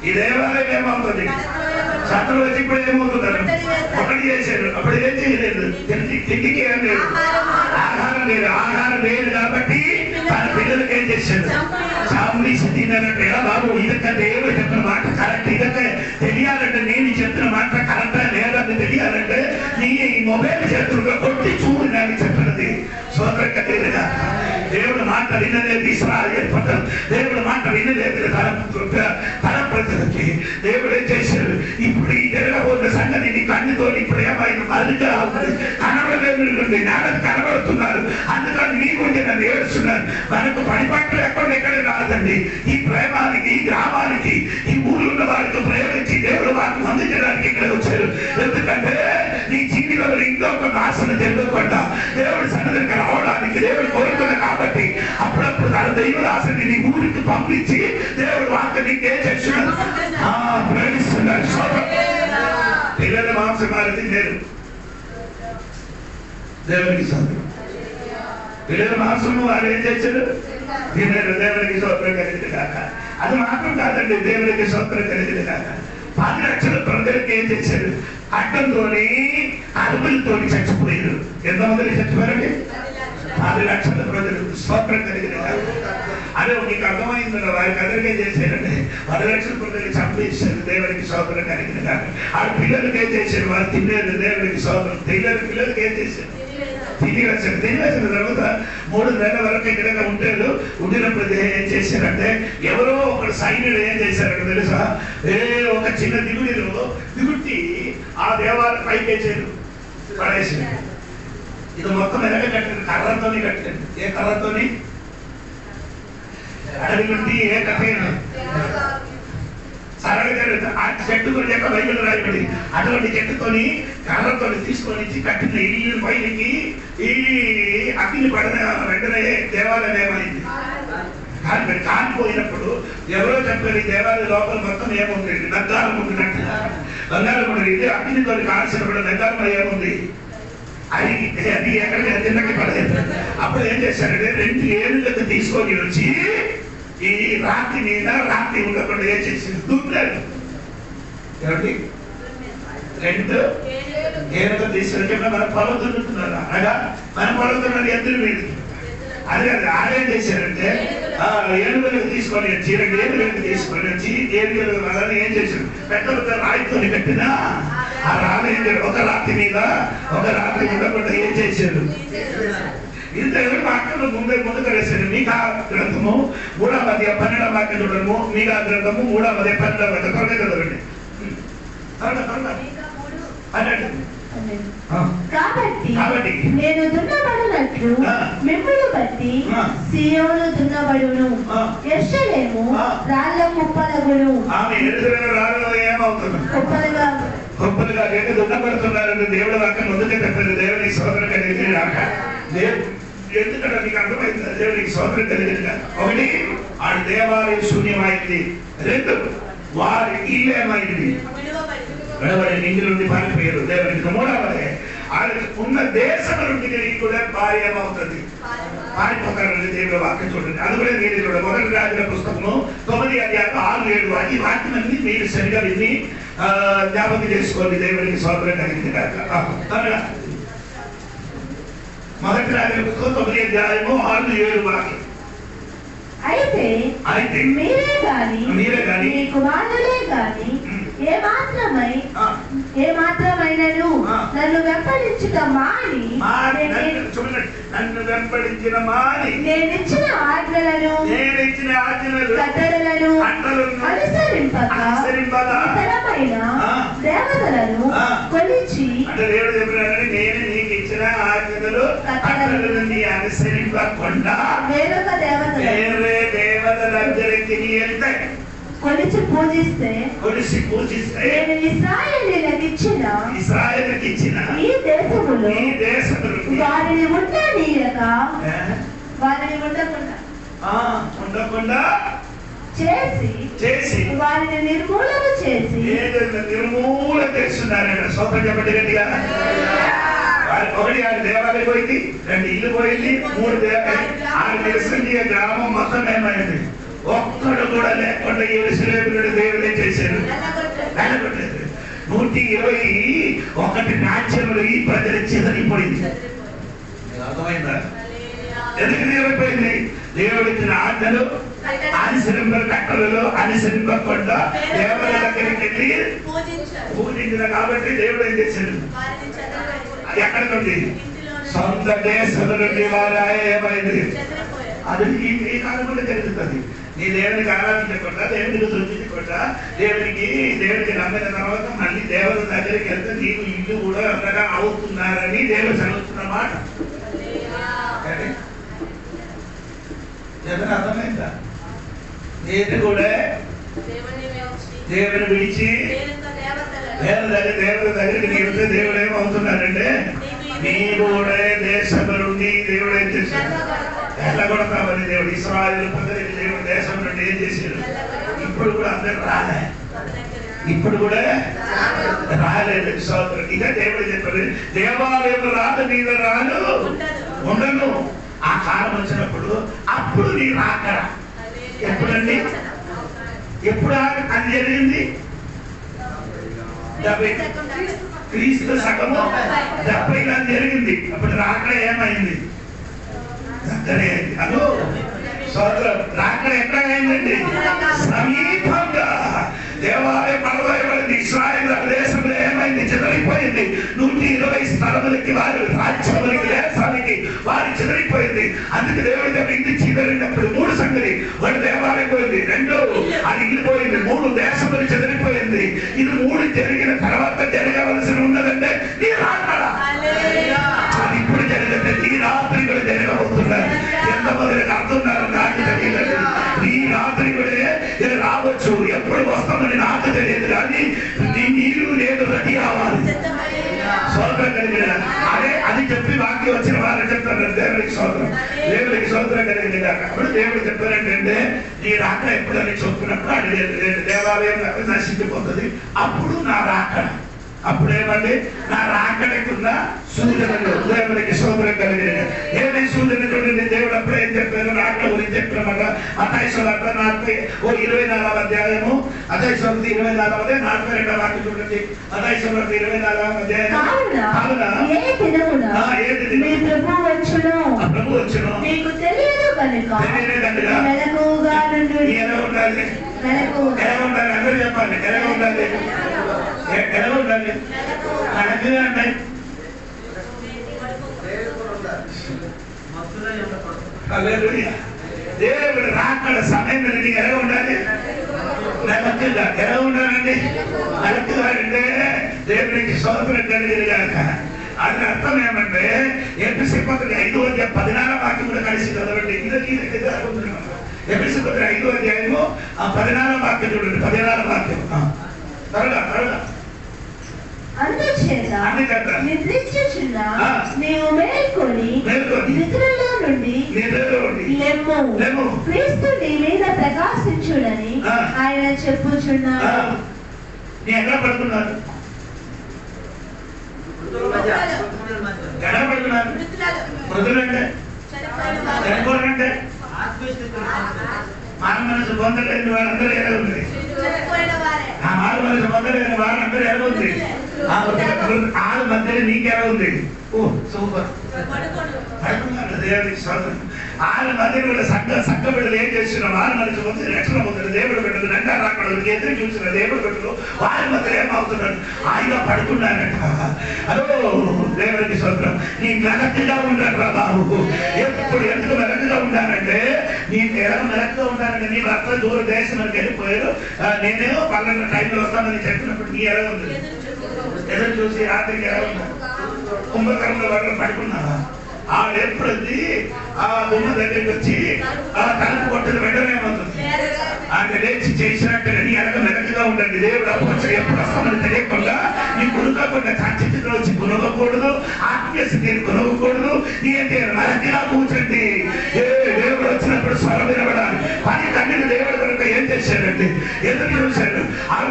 ఈ దేవాలయం ఏమవుతుంది? శత్రువు వచ్చి ఇప్పుడు ఏమవుతున్నారు? ఒకటి చేశారు. అప్పుడు ఏం చేయలేదు. తిండికి ఏం లేదు, ఆహారం లేదు. ఆహారం లేదు కాబట్టి తన పిల్లలకి ఏం చేశాడు? చాముండేసి తిన్నారంటే ఎలా బాబు ఇదంతా దేవుడు చెప్పిన మాట కరెక్ట్. ఇదంతా తెలియాలంటే నేను చెప్పిన మాట కరెక్టా లేదని తెలియాలంటే నీ మొబైల్ చేతులుగా కొట్టి చూడు నాకు చెప్పినది. సోదరంగా తెలియదా? దేవుడు మాట వినలేదు. ఇశ్రాయేలు పట్టణం దేవుడు మాట వినలేదు. తన ప్రజలకి దేవుడు ఏం చేశాడు? ఇప్పుడు ఈ జరగబోతున్న సంగతి సంగతి నీ కన్నుతో నీ ప్రేమ ఇది మరింత కనబడలేదండి, నాన్నది కనబడుతున్నారు. అందుకని నీ గురించి నన్ను ఏడుస్తున్నారు. మనకు పనిపట్లు ఎక్కడ రాదండి. ఈ ప్రేమానికి, ఈ గ్రామానికి, ఈ ఊళ్ళో ఉన్న వారికి ప్రేమించి దేవుడు వారిని అందించడానికి ఇక్కడ వచ్చారు. ఎందుకంటే నీ జీవితంలో ఇంకొక నాశనం జరగకుండా దేవుడి సన్నిధికి రావడానికి దేవుడు కోరుకున్నాడు. కాబట్టి అప్పుడప్పుడు తన దైవ ఆశని నీ ఊరికి పంపించి దేవుడు వాక్య నీకేం చేస్తున్నాడు, ప్రేమిస్తున్నాడు. పిల్లల మాంసమాలు తిన్నారు, దేవునికి సంతోషం. పిల్లల మాంసము వారు ఏం చేశారు, తిన్నారు. దేవునికి స్తోత్రం కలిగింది కాక. అది మాత్రం కాదండి, దేవునికి స్తోత్రం కలిగింది కాక. 10 లక్షల ప్రజలకు ఏం చేశారు, అడ్డంతోని అరుపులతోని చచ్చిపోయారు. ఎంతమంది చచ్చిపోయారండి? 10 లక్షల ప్రజలు. స్తోత్రం కలిగిన కాక. అదే మీకు అర్థమైంది, వారికి అందరికీ ఏం చేశారంటే 10 లక్షల ప్రజలు చంపేశారు. దేవునికి స్తోత్రం కలిగిన కాక. ఆ పిల్లలకి ఏం చేశారు, వారు తిన్నారు. దేవునికి స్తోత్రం. పిల్లలకి ఏం చేశారు, తినివేసిన తర్వాత 3 నెలల వరకు ఇక్కడ ఉంటాడు. ఉండినప్పుడు ఏం చేశారంటే ఎవరో ఒక సైన్యుడు ఏం చేశారంటే తెలుసా, ఒక చిన్న దిగుట్టి ఆ దేవాలయం పైకేసారు, పడేసారు. ఇది మొత్తం ఎలాగ కట్టారు, కర్రతోని కట్టారు. ఏ కర్రతోని? అడవి నుండి ఏ కథ సరళంగా ఆ చెట్టు గురించి యొక్క బైబిల్ రాయబడి అటువంటి చెట్టుతోని కర్రతోని తీసుకొని కట్టిన ఇల్లు పైకి ఈ అగ్ని పడిన వెంటనే దేవాలయం ఏమైంది, కాలిపోయినప్పుడు ఎవరో చెప్పారు, ఈ దేవాలయ లోపల మొత్తం ఏముంది, నగ్గారం ఉండినట్టు. నగ్గారం ఉండి అగ్నితో కాల్సినప్పుడు నగ్గారం ఏముంది, అది ఎక్కడికి కిందకి పడలేదు. అప్పుడు ఏం చేశారంటే 2 ఏనుగులకు తీసుకొని వచ్చి ఈ రాత్రి మీద రాత్రి ఉండకుండా ఏం చేసింది, దున్నాడు. ఏమండి, 2 ఏనుగులు తీసుకొని మన పొలం దున్నుతున్నారు. అనగా మన పొలం దున్నది ఎద్దుల మీద. అదే ఆడేం చేశారంటే ఏనుగులకు తీసుకొని వచ్చి 2 ఏనుగులకు తీసుకొని వచ్చి ఏనుగులు వాళ్ళని ఏం చేశారు, పెద్ద రాయితో కట్టిన ఆ రాళ్ళు ఒక రాత్రి మీద ఒక రాత్రి ఉండకుండా ఏం చేశారు. ఇంత ఎవరు వాక్యంలో ముందు కలిసారు. మీకా గ్రంథము 3వ అధ్యాయం 12వ వాక్యం చూడము. మీకా గ్రంథము 3వ అధ్యాయం 12వ వాక్యం త్వరగా చదవండి. కాబట్టి నేను దున్నబడినట్లు మిమ్మును బట్టి సీయోను దున్నబడును, యెరూషలేము రాళ్ళ కుప్పలగును. కుప్పలుగా దున్నబడుతున్నారని దేవుడు వాక్యం ముందుగా చెప్పారు. దేవునికి స్తోత్రం కలిగింది కాక. ఎందుకంటే మీకు అర్థమైంది, దేవునికి స్తోత్రం కలిగింది కాక. 1 ఆడి దేవాలయం శూన్యమైంది. 2 వారి ఇల్లు ఏమైంది, నిండి నుండి పారిపోయారు. దేవునికి 3వది ఉన్న దేశం నుండి కూడా భార్య ఏమవుతుంది, పారిపోతారని దేవుడు వాక్యం చూడండి. అది కూడా మీరు చూడండి. 1 రాజుల పుస్తకము 9వ అధ్యాయం 6, 7 ఈ వాక్యం అన్ని మీరు సరిగా విని జ్ఞాపకం చేసుకోండి. దేవునికి స్తోత్రం కలిగింది కాక. 1 రాజుల పుస్తకం 9వ అధ్యాయము 6, 7 వాక్యం. అయితే మీరే గాని మీ కుమారులే గాని ఏ మాత్రమైనను నన్ను వెంబడించిన మాని నేనిచ్చిన ఆజ్ఞలను కట్టడలను అనుసరింపక ఇతరమైన దేవతలను కొలిచి నేను నీకు ఇచ్చిన ఆజ్ఞలు కట్టడలను అనుసరింపకుండా వేరొక దేవతల దగ్గరికి వెళ్తే కొలిచి పూజిస్తే నేను ఇశ్రాయేలీయులకు ఇచ్చిన ఈ దేశములో వారిని ఉండకుండా చేసి వారిని నిర్మూలన చేసి చేస్తున్నారంట. సోదరు చెప్పండి గట్టిగా. 1 ఆడి దేవాలయం పోయింది, 2 ఇల్లు పోయింది, 3 దేవాలయం గ్రామం మొత్తం ఏమైంది, ఒక్కడు కూడా లేకుండా యెరూషలేమును దేవుడే చేశారు. 121 రాజ్యములు ఈ ప్రజలు చెదరిపోయింది. అర్థమైందా? ఎందుకు చెదరిపోయింది? దేవుడిచ్చిన ఆజ్ఞలు కట్టలలో అనుసరింపకుండా దేవతల దగ్గరికి వెళ్ళి పూజించిన కాబట్టి దేవుడు ఏం చేశాడు, ఎక్కడ నుండి సొంత దేశం నుండి వారు ఏమైంది అది ఈ కాలంలో జరుగుతుంది. నీ దేవునికి ఆరాధించకుండా, దేవునికి సృష్టించకుండా, దేవునికి నమ్మిన తర్వాత మళ్ళీ దేవుని దగ్గరికి వెళ్తే నీకు ఇల్లు కూడా అంతగా అవుతున్నారని దేవుడు చదువుతున్న మాట. ఎవరు అర్థమైందా? నేను కూడా దేవుని విడిచి దేవుని దగ్గరికి నీకు దేవుడు ఏమవుతున్నాడంటే నీ కూడా దేశం నుండి దేవుడు ఏం చేశాడు? వెళ్ళగొడతామని దేవుడు ఇశ్రాయేలు ప్రజలకి దేవుడు దేశం నుండి ఏం చేశాడు? ఇప్పుడు కూడా అందరు రాలే, ఇప్పుడు కూడా రాలేదు. సోదరు ఇక దేవుడు చెప్పారు, దేవాలయం రాదు మీద రాను ఉండను. ఆ కాలం వచ్చినప్పుడు అప్పుడు నీ రాకడ. ఎప్పుడండి? ఎప్పుడు అది జరిగింది? క్రీస్తు శకము 70 జరిగింది. అప్పుడు రాకడ ఏమైంది? దగ్గరే అయింది. అదో సోదరు, రాకడ ఎక్కడ అయిందండి? సమీపంగా. దేవాలయం పడవేయబడింది. ఇశ్రాయేలు దేశంలో ఏమైంది? చెదరిపోయింది. 120 స్థలములకి వారు రాజ్యములకి దేశానికి వారు చెదరిపోయింది. అందుకే దేవుడి దగ్గర ఇల్లు చెదరినప్పుడు 3 సంగతి. 1 దేవాలయం పోయింది, 2 అది ఇల్లు పోయింది, 3 దేశములు చెదరిపోయింది. ఇది 3 జరిగిన తర్వాత జరగవలసి ఉన్నదంటే నీ రాకడ. అది ఇప్పుడు జరిగితే నీ రాత్రి కూడా జరగబోతున్నారు. ఎంతమందికి అర్థున్నారు నాకు తెలియదు. నీ రాత్రి కూడా రావచ్చు. ఎప్పుడు వస్తామని నాకు తెలియదు, కానీ నీరు లేదు, రెడీ అవ్వాలి. సోదరం కలిగిన అదే అది చెప్పి వాక్యం వచ్చిన వారు చెప్తారు దేవుడికి సోదరం, దేవుడికి సోదరం కలిగిన. అప్పుడు దేవుడు చెప్పారంటే నీ రాకడ ఎప్పుడని చెప్తున్నప్పుడు అది దేవాలయం నశించిపోతుంది. అప్పుడు నా రాకడ. అప్పుడేమండి? నా రాకడకున్న సూచనలు. దేవుడికి సోదరం కలిగిన ఏమి సూచన చూడండి. దేవుడు అప్పుడు ఏం చెప్పారు? రాకడ గురించి చెప్పినమాట. మత్తయి సువార్త 24వ అధ్యాయము, మత్తయి సువార్త 24వ 42వ వాక్యం చూడండి. మత్తయి సువార్త 24వ అధ్యాయం. ప్రభు వచ్చును మీకు తెలియదు కనుక మెలకువగా నుండుడి. ఎలా ఉండాలి? ఎలా ఉండాలి? అందరూ చెప్పండి. ఎలా ఉండాలి? ఎలా ఉండాలి? కరెక్ట్గా అంటాయి. దేవుడు రాకడ సమయం ఎలా ఉండాలి? కరెక్ట్గా ఎలా ఉండాలండి? కరెక్ట్గా అంటే దేవుడికి స్తోత్రం కలిగేది కాక. అది అర్థం ఏమంటే ఎఫెసీ పత్రిక 5:14 వాక్యం కూడా కలిసి చదవండి. ఎఫెసీ పత్రిక 5వ అధ్యాయము 14వ వాక్యం చూడండి. 14వ వాక్యం త్వరగా త్వరగా. అందుచేత నిద్రించుచున్న నీవు మేల్కొని నిద్రలో నుండి లెమ్ము, క్రీస్తు నీ మీద ప్రకాశించుడని ఆయన చెప్పుచున్నాడు. ఎక్కడ పడుతున్నారు? ఎక్కడ పడుతున్నారు? మృతులంటే చనిపోవాలంటే మారు మనసు పొందలేని వారందరూ ఎలా ఉంది? ఆ మారు మనసు పొందలేని వారందరూ ఎలా ఉంది? ఆరు మధ్యలో నీకెలా ఉంది? ఓ సూపర్. పడుకున్నారు దేవుడికి స్వాతంత్రం. ఆరు మధ్య కూడా సంఘ బిడ్డలు ఏం చేస్తున్నారు? వారి మనసు పొంది రక్షణ పొందిన దేవుడు బిడ్డలు, రెండా రాకడలకు ఎదురు చూసిన దేవుడు బిడ్డలు వారి మధ్యలో ఏమవుతున్నారు? ఆయన పడుకున్నారట. అదో దేవుడికి స్వాతంత్రం. నీ మెలకుగా ఉండరా బాబు. ఎప్పుడు ఎందుకు మెలకుగా ఉండాలంటే నీకు ఎలా మెలకుగా ఉండాలంటే నీ భర్త దూర దేశానికి వెళ్ళిపోయారు, నేనేమో పల్లెన్న టైంలో వస్తామని చెప్పినప్పుడు నీ ఎలా ఉంది? ఎదురు చూసి రాత్రికి ఎలా ఉన్నా? కుంభకర్ణంలో వాటిలో పడుకున్నావా? ఆవిడ ఎప్పుడొచ్చి ఆ బొమ్మ దగ్గరికి వచ్చి ఆ తలుపు కొట్టదు వెంటనే ఏమవుతుంది? ఆమె లేచి చేసినట్టు నీ వెనక మెలకుగా ఉండండి. దేవుడు అప్పుడు ఎప్పుడు వస్తామని తెలియకుండా నీ కొనుక్కోకుండా కంచెలో వచ్చి కొనగకూడదు, ఆత్మీయ స్థితిని కొనగకూడదు. నీ అంటే మెలకుగా కూర్చోండి. దేవుడు వచ్చినప్పుడు స్వరం వినబడాలి. 10 కన్నులు దేవుడు కనుక ఏం చేశాడండి? ఎదురు చూశాడు.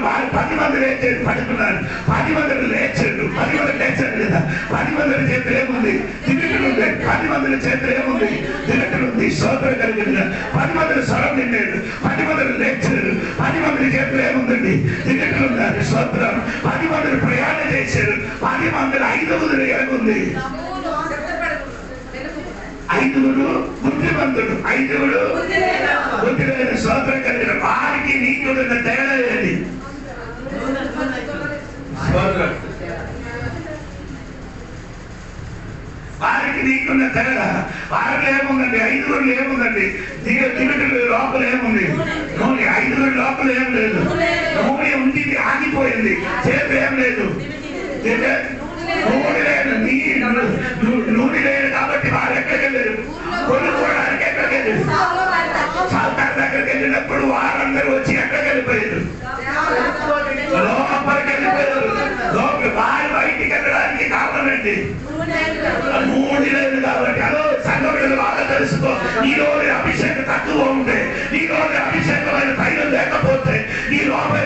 వారు 10 మంది లేచారు, పడుకున్నారు. 10 మంది లేచాడు. 10 మంది లేచారు లేదా? 10 మంది చేతులు ఏముంది? తిరుగుతుంది. 10 మంది చేతులు ఏముంది? తిరుగుతుంది. స్తోత్రం కలిగింది. 10 మంది స్వరం నిండాడు. 10 మంది లేచారు. 10 మంది చేతులు ఏముందండి? తిరుగుతున్నారు. స్తోత్రం. 10 మంది ప్రయాణం చేశారు. 10 మంది 5 ఎలాగుంది? 5 బుద్ధిమంతుడు, 5 బుద్ధిలేని. స్తోత్రం కలిగిన వారికి నీకు తేడా ఏది? వారికి నీకున్న తేడా వారిలో ఏముందండి? 5 రోజులు ఏముందండి? దిగటి లోపల ఏముంది? నూనె. 5 రోజుల లోపల ఏం లేదు. నూనె ఉంది, ఆగిపోయింది. చేతి ఏం లేదు, నూనె లేదు. నూనె లేదు కాబట్టి వారు ఎక్కడికి వెళ్ళారు? కొనుక్కోవడానికి ఎక్కడికి వెళ్ళారు? సాల్తార్ దగ్గరికి వెళ్ళినప్పుడు వారందరూ వచ్చి ఎక్కడికి వెళ్ళిపోయారు? లోపలికి వెళ్ళిపోయారు. వారు బయటికి వెళ్ళడానికి కారణం ఏంటి? నూనె లేదు కాబట్టి. అదో సంఘటనలు బాగా తెలుసుకో. నీ రోజు అభిషేకం తక్కువ ఉంటే, నీ రోజు అభిషేకమైన తైలం లేకపోతే నీ లోపల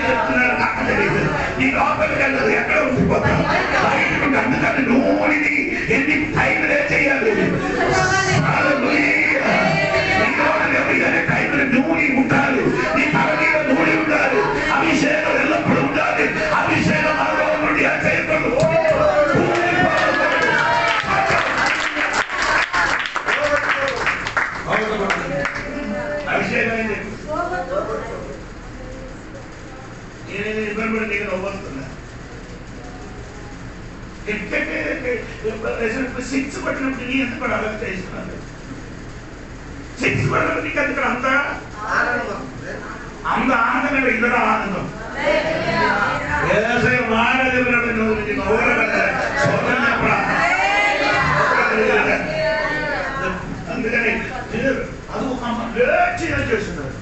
చెప్తున్నారు నాకు తెలియదు. నీ లోపలికి వెళ్ళదు, ఎక్కడ ఉండిపోతావు? బయటకు. అందుకని నూనెని ఎన్ని టైంలే చేయాలి. టైంలో నూనె ఉండాలి. నీ తల మీద నూనె ఉండాలి. అభిషేకం ఎల్లప్పుడు ఉండాలి. అభిషేకం మనలో నుండి చేయకూడదు. అభిషేకం నేనే ఇబ్బంది కూడా నీకు నవ్వుతున్నా. సిక్స్ పట్టినప్పుడు నీ ఎందుకు కూడా అలర్ట్ చేస్తున్నాను? సిక్స్ పట్టినప్పుడు నీకు ఎందుకు అంత ఆనందం? ఇద్దరు ఆనందం మాడది నువ్వు అందుకని అది ఒక చేస్తున్నారు.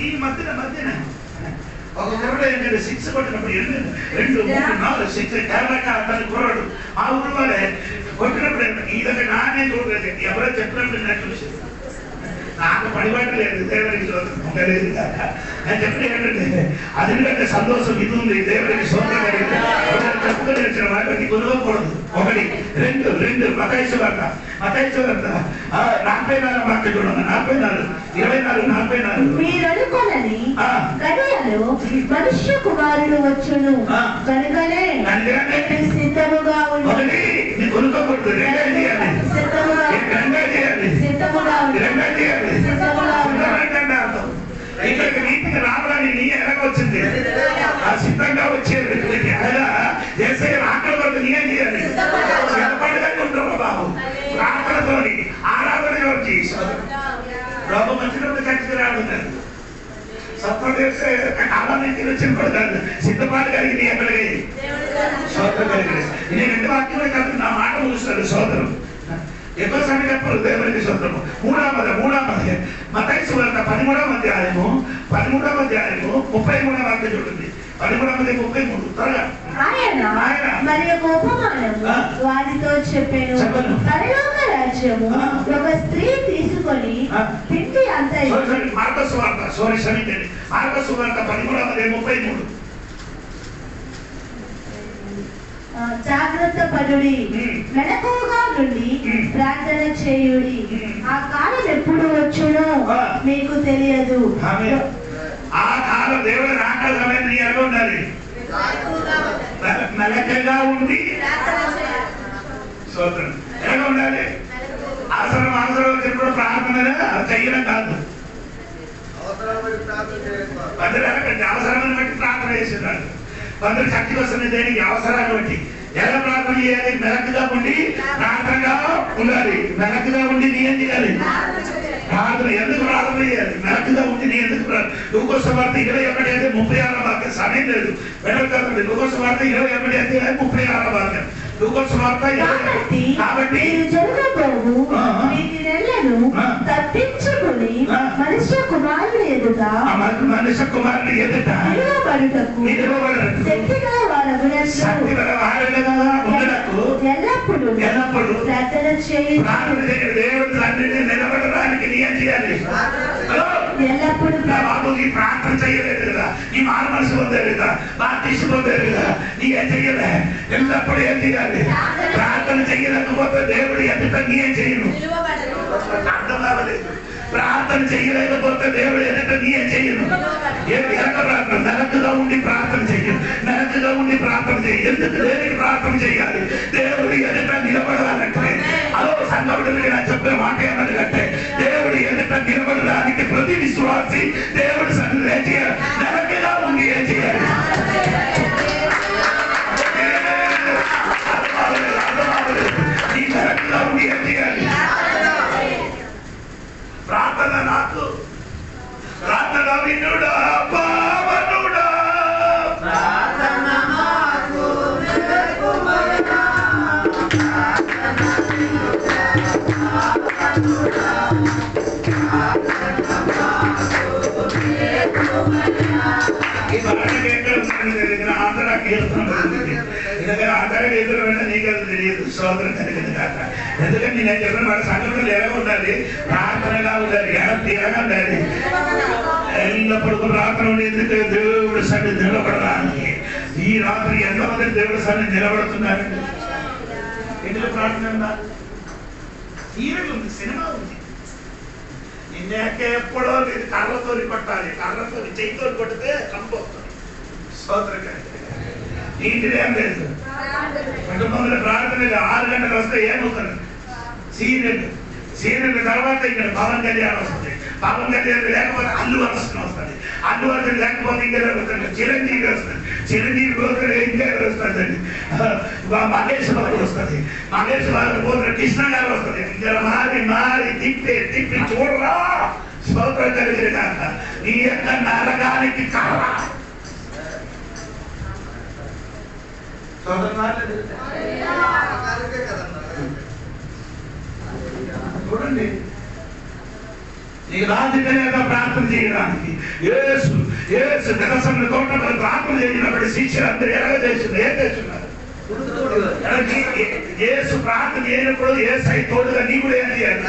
ఈ మధ్యన ఒక కుర్రడు ఏంటంటే 6 కొట్టినప్పుడు 2, 3, 4, 6 కేరళ అతని కుర్రాడు ఆ ఊరు వాళ్ళే కొట్టినప్పుడు ఈ దగ్గర నానే చూడలేదు. ఎవరో చెప్పినప్పుడు నాకు చూసి నాకు పడిబాటు లేదు. దేవుడికి ఉండలేదు కాక నేను చెప్పిన ఏంటంటే అదికంటే సంతోషం ఇది ఉంది. దేవుడికి సోదరు చెప్పుకొని వచ్చిన వాటికి కొనుగోకూడదు. 1, 2 మత్తయి సువార్త 44 వాక్యం చూడండి. 44, 24, 44. మీరు అనుకోనని గడియలో మనుష్య కుమారుడు వచ్చును కనుకనే సిద్ధముగా ఉండి కొనుక్కోకూడదు. ఇక్కడికి నీతికి రావడానికి నీ ఎలాగ వచ్చింది? సిద్ధంగా వచ్చేది. చేసే ఆకలి వరకు నీ ఏం చేయాలి? సిద్ధపడిగా ఉంటావు బాబు. ఆకలితోని ఆరాధన వచ్చి రోగం వచ్చినప్పుడు చచ్చికి రాడున్నారు. సత్వం చేస్తే కాలానికి వచ్చిన పడతాడు. సిద్ధపాటు కలిగి నీ ఎక్కడికి సోదరం కలిగి నేను 2 వాక్యమే కాదు నా మాట ముగిస్తాడు సోదరం. ఎక్కువ సమయం చెప్పరు. దేవునికి సోదరము. 3వ మత్తయి సువార్త 13వ అధ్యాయము 33వ వాక్యం చూడండి. 13:33 త్వరగా. ఆయన మరి ఒక ఉపమానము వారితో చెప్పాను. పరలోక రాజ్యము ఒక స్త్రీ తీసుకొని పిండి అంతయు మార్కసు సువార్త 13:33 జాగ్రత్త పడుడి, మెలకువగా నుండి ప్రార్థన చేయుడి. ఆ కాలం ఎప్పుడు వచ్చునో మీకు తెలియదు. ఆ కాలం దేవుడు రాకాలమే నీ ఎలా ఉండాలి? మెలకగా ఉండి సోదరం ఎలా ఉండాలి? అవసరం వచ్చినప్పుడు ప్రార్థన చెయ్యడం కాదు. అవసరాన్ని బట్టి ప్రార్థన చేసేదాన్ని. కొందరు శక్తి వస్తుంది దేనికి? అవసరాన్ని బట్టి. ఎలా ప్రార్థన చేయాలి? మెలకుగా ఉండి ప్రార్థనగా ఉండాలి. మెలకుగా ఉండి నీ ఏం చేయాలి? ప్రార్థన. ఎందుకు ప్రార్థన చేయాలి? మెలకుగా ఉండి నీ ఎందుకు? లూకోసు వార్త 21:36 వాక్యం. సమయం లేదు వెళ్ళగలండి. లూకోసు వార్త 21:36 వాక్యం. లూకోసు వార్త కాబట్టి తప్పించుకుని మనుష్య కుమారుని ఎదుట ఎల్లప్పుడు ప్రార్థన చేయాలి. నిలబడడానికి నీ ఏం చేయాలి? ఎల్లప్పుడు ప్రార్థన చేయలేదు కదా, నీ మారు మనసు పొందారు కదా, బాప్టిస్ట్ పొందారు కదా, నీ ఏం చెయ్యలే? ఎల్లప్పుడు ఏం చేయాలి? ప్రార్థన చెయ్యలేకపోతే దేవుడు ఎదుట నీ ఏం చేయను? అర్థం కావలేదు. ప్రార్థన చెయ్యలేకపోతే దేవుడు ఎదుట నీ ఏం చేయను? ప్రార్థన నరకుగా ఉండి ప్రార్థన చెయ్యను. నరకుగా ఉండి ప్రార్థన చెయ్యి. ఎందుకు దేనికి ప్రార్థన చెయ్యాలి? దేవుడు ఎదుట నిలబడాలంటే అదో సంగతుడు నేను చెప్పే మాట ఏమనగంటే దేవుడు ఎదుట నిలబడడానికి ప్రతి విశ్వాసి దేవుడు సన్నిధి ఏం చేయాలి? నరకుగా ఉండి ఏం చేయాలి? ఆ తరగతి ఎదురు వెళ్ళా నీకు అది తెలియదు. స్తోత్రం కలిగింది కాక. ఎందుకంటే నేను చెప్పిన వాడు సంఘటనలు ఎలా ఉండాలి, ప్రార్థనగా ఉండాలి, హ్యాపీగా ఉండాలి. ఎల్లప్పుడు ప్రార్థన ఉండేందుకు దేవుడు సన్నిధి నిలబడడానికి. ఈ రాత్రి ఎంతమంది దేవుడు సన్నిధి నిలబడుతున్నారండి? ఎందుకు ప్రార్థన ఉందా? సీరియల్ ఉంది, సినిమా ఉంది. నిన్నేకే ఎప్పుడో లేదు కర్రతో కొట్టాలి, కర్రతో చెయ్యితో కొట్టితే కంపోతుంది. స్తోత్రం ఇంటిది ఏం లేదు. కుటుంబంలో ప్రార్థనగా 6 గంటలకు వస్తే ఏమవుతుంది? సీరియల్ తర్వాత ఇక్కడ పవన్ కళ్యాణ్ వస్తుంది. పవన్ కళ్యాణ్ లేకపోతే అల్లు అర్జున్ వస్తుంది. అల్లు అర్జున్ లేకపోతే ఇంకా వస్తుంది. చిరంజీవి వస్తుంది. చిరంజీవి పోతే ఇంకా వస్తుందండి. మహేష్ బాబు వస్తుంది. మహేష్ బాబు పోతే కృష్ణ గారు వస్తుంది. ఇంకా మారి మారి తిప్పి చూడరా. స్తోత్రం కలిగిన నీ యొక్క నరకానికి కర్ర. చూడండి, నీకు బాధ్యత ప్రార్థన చేయడానికి. యేసు దశంలో తోటలో ప్రార్థన చేసినప్పుడు శిష్యులందరూ ఎలాగ చేస్తున్నారు? ఏం చేస్తున్నారు? యేసు ప్రార్థన చేయనప్పుడు యేసై తోడుగా నీ కూడా ఏం చేయాలి?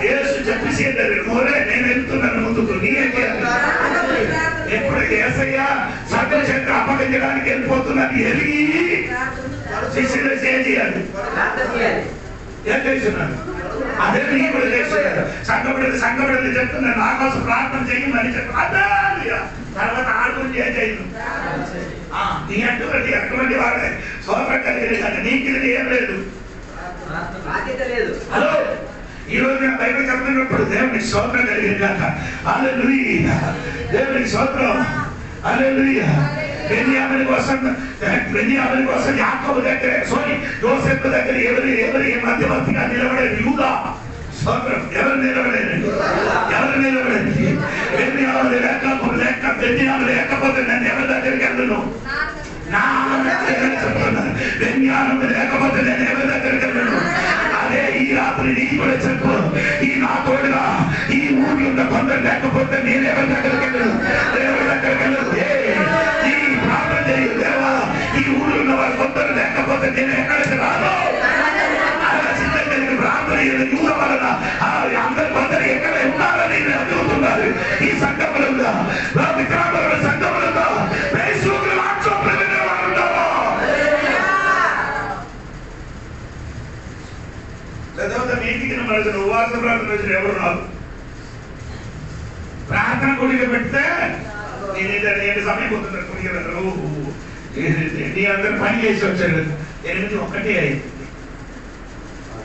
యేసు చెప్పేసి మోరే నేను వెళ్తున్నాను ముందుకు, నీ ఏం చేయాలి? ఎప్పుడు యేసయ్య సత్యశంకర అప్పగించడానికి వెళ్ళిపోతున్నది ఎరిగి శిష్యులు ఏం చేయాలి? ఏం చేస్తున్నారు? అదే నీ కూడా చేస్తున్నారు. సంఘపడేది చెప్తున్నారు నా కోసం ప్రార్థన చేయమని చెప్తున్నారు. తర్వాత ఆడుకుంటే ఏం చేయదు. నీ అటువంటి వాడే సోదరం కలిగింది కానీ నీకు ఇది ఏం లేదు. హలో, ఈ రోజు నేను బయట చెప్తున్నప్పుడు దేవునికి స్తోత్రం కలిగింది కాక. హల్లెలూయా, దేవునికి స్తోత్రం. హల్లెలూయా. బెన్యామీను కోసం యాకోబు దగ్గర యోసేపు దగ్గర ఎవరి మధ్యవర్తిగా నిలబడేది? యూదా. స్తోత్రం. ఎవరు నిలబడేది? బెన్యామీను లేకపోతే నన్ను ఎవరి దగ్గరికి వెళ్ళను? బెన్యామీను లేకపోతే నేను ఎవరి దగ్గరికి వెళ్ళను? అదే ఈ రాత్రి నీ కూడా చెప్పు. ఈ నా తోడుగా ఈ ఊరి ఉన్న కొందరు లేకపోతే నేను ఎవరి దగ్గరికి వెళ్ళను? ఎవరి దగ్గరికి వెళ్ళను? ఈ ప్రార్థన చేయు దేవా, ఈ ఊరు ఉన్న వారు కొందరు లేకపోతే నేను ఎక్కడికి రాను. ప్రార్థన యూద వలన అందరు కొందరు ఎక్కడ ఉన్నారని అడుగుతున్నారు. ఈ సంఘములుగా విగ్రహాల సంఘములుగా మీటికి ఉపవాస ప్రార్థన వచ్చిన ఎవరు రాదు. ప్రార్థన కొడుకు పెడితే నేను సమయం పోతున్నారు. కొడుకు నీ అందరు పని చేసి వచ్చాడు. 8:01 అయింది.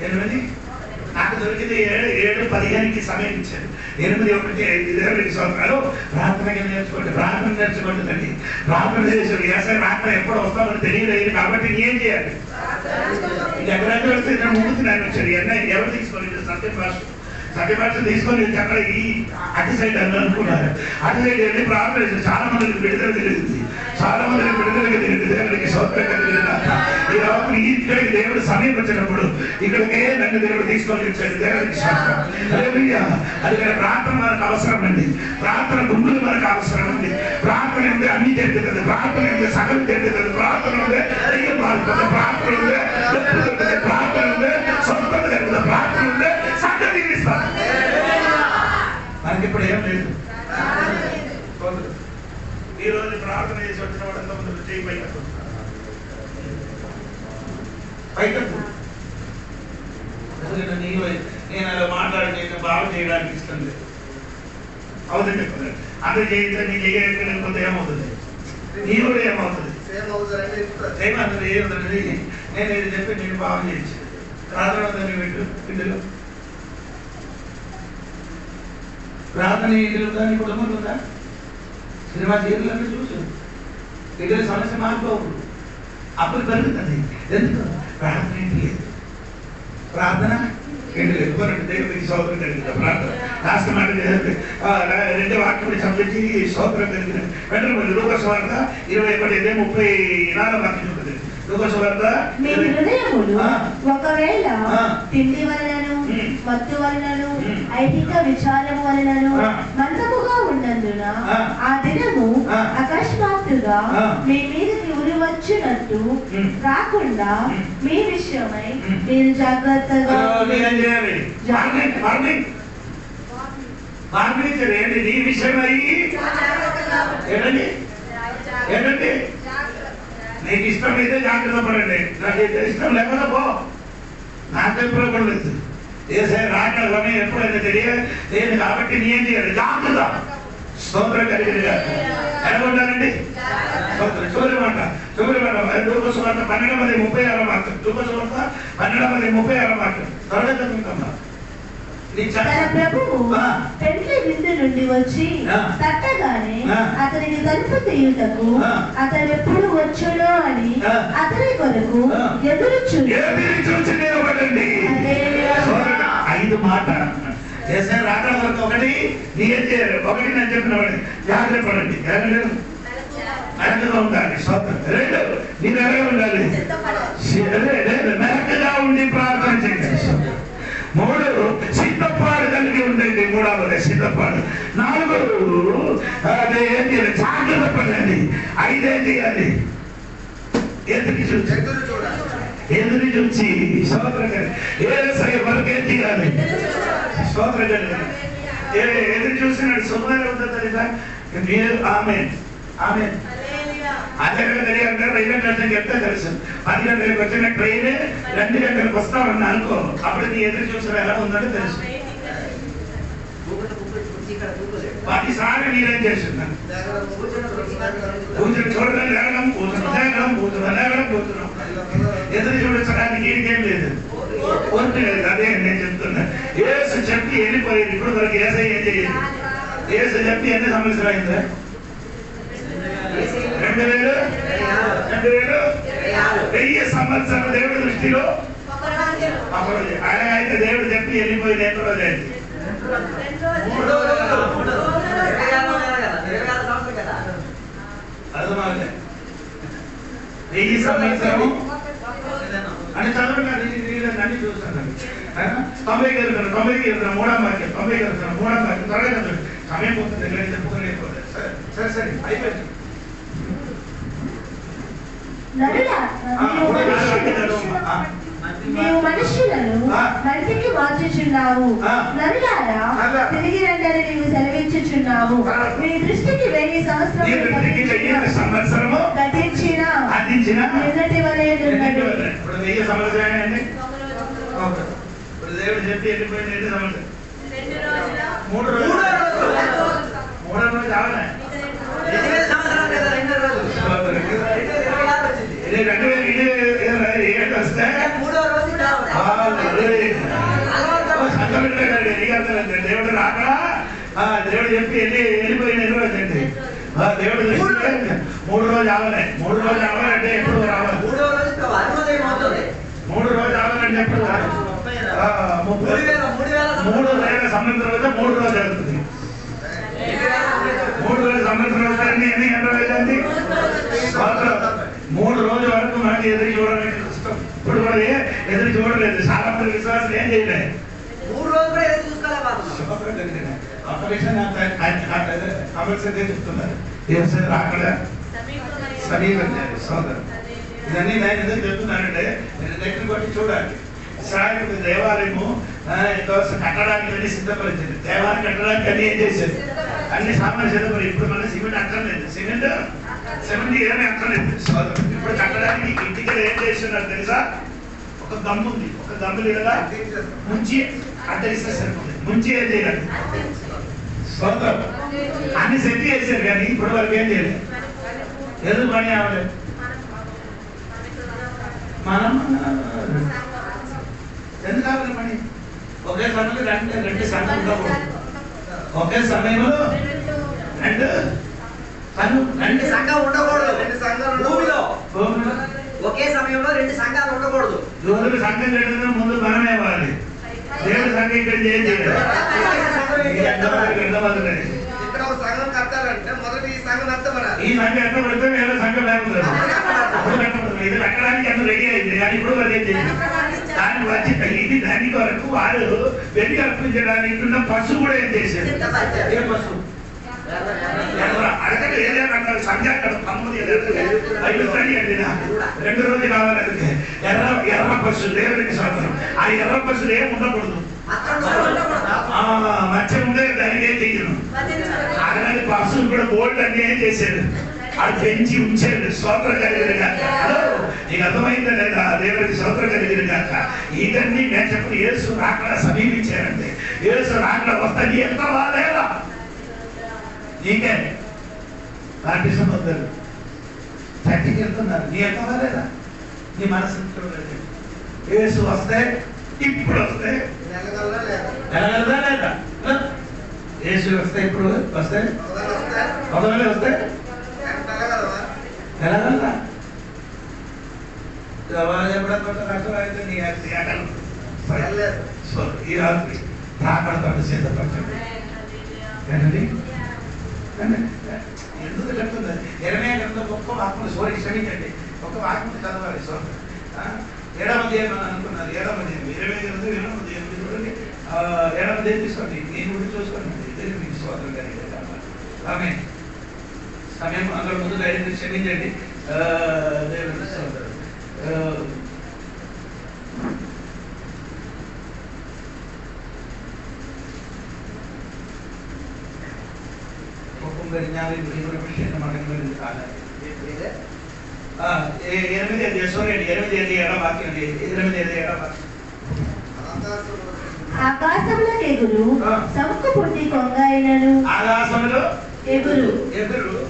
8 నాకు దొరికింది 7:15కి సమయం ఇచ్చారు. 8:01 సంవత్సరాలు ప్రార్థనగా నేర్చుకోండి. ప్రార్థన నేర్చుకుంటుందండి. ప్రార్థన చేసాడు. వ్యవసాయ ప్రార్థన ఎప్పుడు వస్తామని తెలియలేదు కాబట్టి ఏం చేయాలి? ఎక్కడైతే వస్తే నేను ముందుకు వచ్చాడు. ఎవరు తీసుకోలేదు? సత్యభాష తీసుకొని అక్కడ ఈ అటు సైడ్ అని అనుకున్నారు. అటు సైడ్ వెళ్ళి ప్రార్థన చేశారు. చాలా మందికి విడుదల తెలిసింది. చాలా మందికి విడుదల తెలియదు. దేవుడికి స్తోత్రం కలిగిన ఈ రాత్రి ఇక్కడికి దేవుడు సమయం వచ్చినప్పుడు ఇక్కడికే నన్ను దేవుడు తీసుకొని వచ్చాడు. దేవుడికి స్తోత్రం. అది ప్రార్థన మనకు అవసరం అండి. ప్రార్థన గుంపులు మనకు అవసరం అండి. ప్రార్థన ఉంటే అన్ని జరుగుతుంది. ప్రార్థన ఉంటే సగం జరుగుతుంది. ప్రార్థన ఉంటే దయ్యం మారుతుంది. ప్రార్థన ఉంటే ప్రార్థన ఉంటే సొంతం జరుగుతుంది. ప్రార్థన ఉంటే సంఘం తీరుస్తారు. మనకి ఇప్పుడు ఏం లేదు. ఈ రోజు ప్రార్థన చేసి వచ్చిన వాడు ఎంతమంది చేయి పైకి నేను అలా మాట్లాడి బాగు చేయడానికి ఇష్టం లేదు. అవుతుంది చెప్పండి. అందరూ చేయితే నీ చేయకపోతే ఏమవుతుంది? నీ కూడా ఏమవుతుంది? ఏమవుతుంది? ఏమవుతుంది? నేను ఇది చెప్పి నేను బాగు చేయొచ్చు. ప్రార్థన ఇందులో ప్రార్థన ఇందులో దాని కుటుంబం ఉందా? సినిమా థియేటర్లను చూసు. ఇక్కడ సమస్య మారిపోకూడదు. అప్పుడు పెరుగుతుంది. ఎందుకు? ప్రార్థన ఏంటి లేదు. ప్రార్థన ఏంటి లేదు. దేవుడికి స్తోత్రం కలిగిన ప్రార్థన లాస్ట్ మాట 2 వాక్యం సంబంధించి స్తోత్రం కలిగిన వెంటనే లూకాసు వార్త 21:34 వాక్యం ఉంటుంది. లూకాసు వార్త మీ హృదయములు ఒకవేళ తిండి వలనను మత్తు వలనను ఐహిక విచారము వలనను మందముగా ఉన్నందున ఆ దినము అకస్మాత్తుగా మీ మీదకి ఉరి వచ్చి వచ్చినట్టు రాకుండా మీ విషయమై మీరు జాగ్రత్తగా నీ విషయమై ఏంటండి నీకు ఇష్టమైతే జాగ్రత్త పడండి, నాకు ఇష్టం లేకపోతే పో, నాకు ఎప్పుడు లేదు. ఏసే రాకడ సమయం ఎప్పుడైతే తెలియదు కాబట్టి నీ ఏం చేయాలి? జాగ్రత్త. స్తోత్రం కలిగింది కాదు. ఎలా ఉండాలండి? చూడమాట 12:36 మాత్రం 12:36 త్వరగా చదువుతామా. తన ప్రభువు పెండ్లి విందు నుండి వచ్చి తట్టగానే అతనికి తలుపు తీయుటకు అతను ఎప్పుడు వచ్చునో అని అతని కొరకు ఎదురు చూచి 5 మాట రాకడ వరకు ఒకటి నేను చెప్పినవాడు జాగ్రత్త పడండి, మెరకగా ఉండాలి. 2 నేను ఎలాగే ఉండాలి, మెరకగా ఉండి ప్రార్థన చేయాలి. 3 సిద్ధపాడు కలిగి ఉండండి, 3వది సిద్ధపాడు. 4 అదే ఏం చేయాలి? జాగ్రత్త పడండి. 5 ఏం చేయాలి? ఎదురు చూచి స్తోత్రం వరకు ఏం చేయాలి? స్తోత్రం ఎదురు చూసినాడు. సుమారు ఉంటుందా మీరు? ఆమె అదే తెలియాలంటే రైల్వే స్టేషన్ చెప్తే తెలుసు. 10 గంటలకు వచ్చిన ట్రైన్ 2 గంటలకు వస్తామని అనుకో, అప్పుడు నీ ఎదురు చూసిన ఎలా ఉందంటే తెలుసు. 10 సార్లు నేనేం చేస్తున్నాను? కూర్చొని చూడడం లేగడం, కూర్చున్నాం. ఎదురు చూపించడానికి ఏం లేదు, ఒంటి లేదు. అదే నేను చెప్తున్నా. యేసు చెప్పి వెళ్ళిపోయింది. ఇప్పుడు వరకు ఏసై ఏం చేయాలి? యేసు చెప్పి ఎన్ని సంవత్సరాలు అయిందా? 2000 సంవత్సరాలు దేవుడి దృష్టిలో ఆయన అయితే దేవుడు చెప్పి వెళ్ళిపోయింది ఎన్ని రోజు అయింది? 1000 సంవత్సరము అని చదవండి. అన్ని చూస్తాను. 90కి వెళ్తున్నాను, 3వ వాక్యం త్వరగా చదవండి. సమయం పోతుంది, చెప్పుకోలేకపోతే. సరే అయిపోయింది. నీవు మనుషులను మంటికి మార్చుచున్నావు. నరులారా తిరిగి రండని నీవు సెలవించుచున్నావు. మీ దృష్టికి 1000 సంవత్సరము గతించిన నిన్నటి వలె ఉన్నది. ఇప్పుడు 1000 సంవత్సరాలు దేవుడు చెప్పి వెళ్ళిపోయింది. 2 సంవత్సరాలు 3 రోజులు కావాలి. 2007 వస్తే దేవుడు రాక దేవుడు చెప్పి వెళ్ళిపోయిన ఎన్ని రోజు అండి? దేవుడు 3 రోజులు అవ్వాలి. 3 రోజులు అవ్వాలంటే ఎప్పుడు రావాలి? 3 రోజులు అవ్వాలంటే ఎప్పుడు? 3000 సంవత్సరం వస్తే 3 రోజులు అవుతుంది. 3 రోజుల సంవత్సరం వస్తే ఎన్ని రోజులు? 3 రోజుల వరకు మనకి ఎదురు చూడడానికి కష్టం. ఇప్పుడు కూడా ఎదురు చూడలేదు. చాలా మంది విశ్వాసం ఏం చేయలేదు. 3 రోజులు కూడా ఎదురు చూసుకోలేదు. ఒక విషయం అమర్సే చెప్తున్నారు. అక్కడ సమీపం సోదరు ఇవన్నీ నేను ఎందుకు చెప్తున్నానంటే నేను దగ్గర కొట్టి చూడాలి. ఇస్రాయేలు దేవాలయము కట్టడానికి అన్ని సిద్ధపరిచింది. దేవాలయం కట్టడానికి అన్ని ఏం చేసేది? అన్ని సామాన్లు సిద్ధపడి. ఇప్పుడు మన సిమెంట్ అక్కర్లేదు. సిమెంట్ ఏమీ అక్కర్లేదు. ఇప్పుడు కట్టడానికి ఇంటికి ఏం చేస్తున్నారు తెలుసా? ఒక గమ్ము ఉంది. ఒక గమ్ములు కదా ముంచి అడ్డరిస్తే సరిపోతుంది. ముంచి ఏం చేయాలి? స్తోత్రం. అన్ని సెట్ చేశారు కానీ ఇప్పుడు వరకు ఏం చేయలేదు. ఎందుకు పని అవ్వలేదు? మనం ఎందుకు కావాలి పని? ఒకే సమయంలో రెండు సంఘం ఉండకూడదు. ఒకే సమయంలో రెండు సంఘం ఉండకూడదు. 2 సంఘాలు భూమిలో ఒకే సమయంలో 2 సంఘాలు ఉండకూడదు. రోజులు సంఘం కట్టిన ముందు మనమే ఇవ్వాలి. దేవుడు సంఘం ఇక్కడ ఏం చేయాలి? ఇక్కడ ఒక సంఘం కట్టాలంటే మొదటి ఈ సంఘం ఎత్తబడాలి. ఈ సంఘం ఎత్తబడితే వేరే సంఘం లేకపోతే ఇది కట్టడానికి ఎంత రెడీ అయింది కానీ ఇప్పుడు అదే చేయాలి. దానికి వచ్చి ఇది దాని వరకు వారు వెళ్లి అర్పించడానికి ఉన్న పశువు కూడా ఏం చేశారు? ఏ పశువు? అడగండి ఏదేమన్నారు సంధ్యాకాలం 9 అండి నాకు 2 రోజులు కావాలి. అందుకే ఎర్ర పశువు దేవుడికి సోదరం. ఆ ఎర్ర పశువులు ఏమి ఉండకూడదు, మధ్య ఉండే దానికి ఏం చెయ్యను. అలాంటి పశువులు కూడా బోల్డ్ అన్ని ఏం చేశాడు, అది పెంచి ఉంచాడు. స్తోత్రం కలిగిన కాక. నీకు అర్థమైందా లేదా? దేవుడికి స్తోత్రం కలిగిన కాక. ఇదన్నీ నేను చెప్పిన యేసు రాకడా సమీపించారంటే యేసు రాకడా వస్తా నీ ఎంత లేదా నీకే బాప్టిజం పొందారు, చర్చికి వెళ్తున్నారు, నీ ఎంత లేదా నీ మనసు చూడండి. యేసు వస్తే ఇప్పుడు వస్తే ఎలాగలదా లేదా? యేసు వస్తే ఇప్పుడు వస్తే మొదలనే వస్తే ఎలాగలదా? అయితే నీ ఈ రాత్రి రాకడతాడు సిద్ధపరచండి. ఎందుకు చెప్తుంది? 20 గంటల ఒక్క వాక్యం సోరి క్షమించండి, ఒక్క వాక్యం చదవాలి. సోదరు 7వ అధ్యాయం అని అనుకున్నారు. 7వ అధ్యాయం 20 చూడండి. 7వ అధ్యాయం తీసుకోండి, నేను కూడా చూసుకోండి. ఇదే మీకు సోదరు గారి ఆమె సమయం అందరూ ముందు దయచేసి క్షమించండి. దేవుని సోదరు జ్ఞాని విషయం మనకి కాదు. 8 సోరండి 8 ఏడవ వాక్యం అండి. 8 ఏడవ వాక్యం. ఆకాశంలో ఎగురు సముకు పుట్టి కొంగాయనను, ఆకాశంలో ఎగురు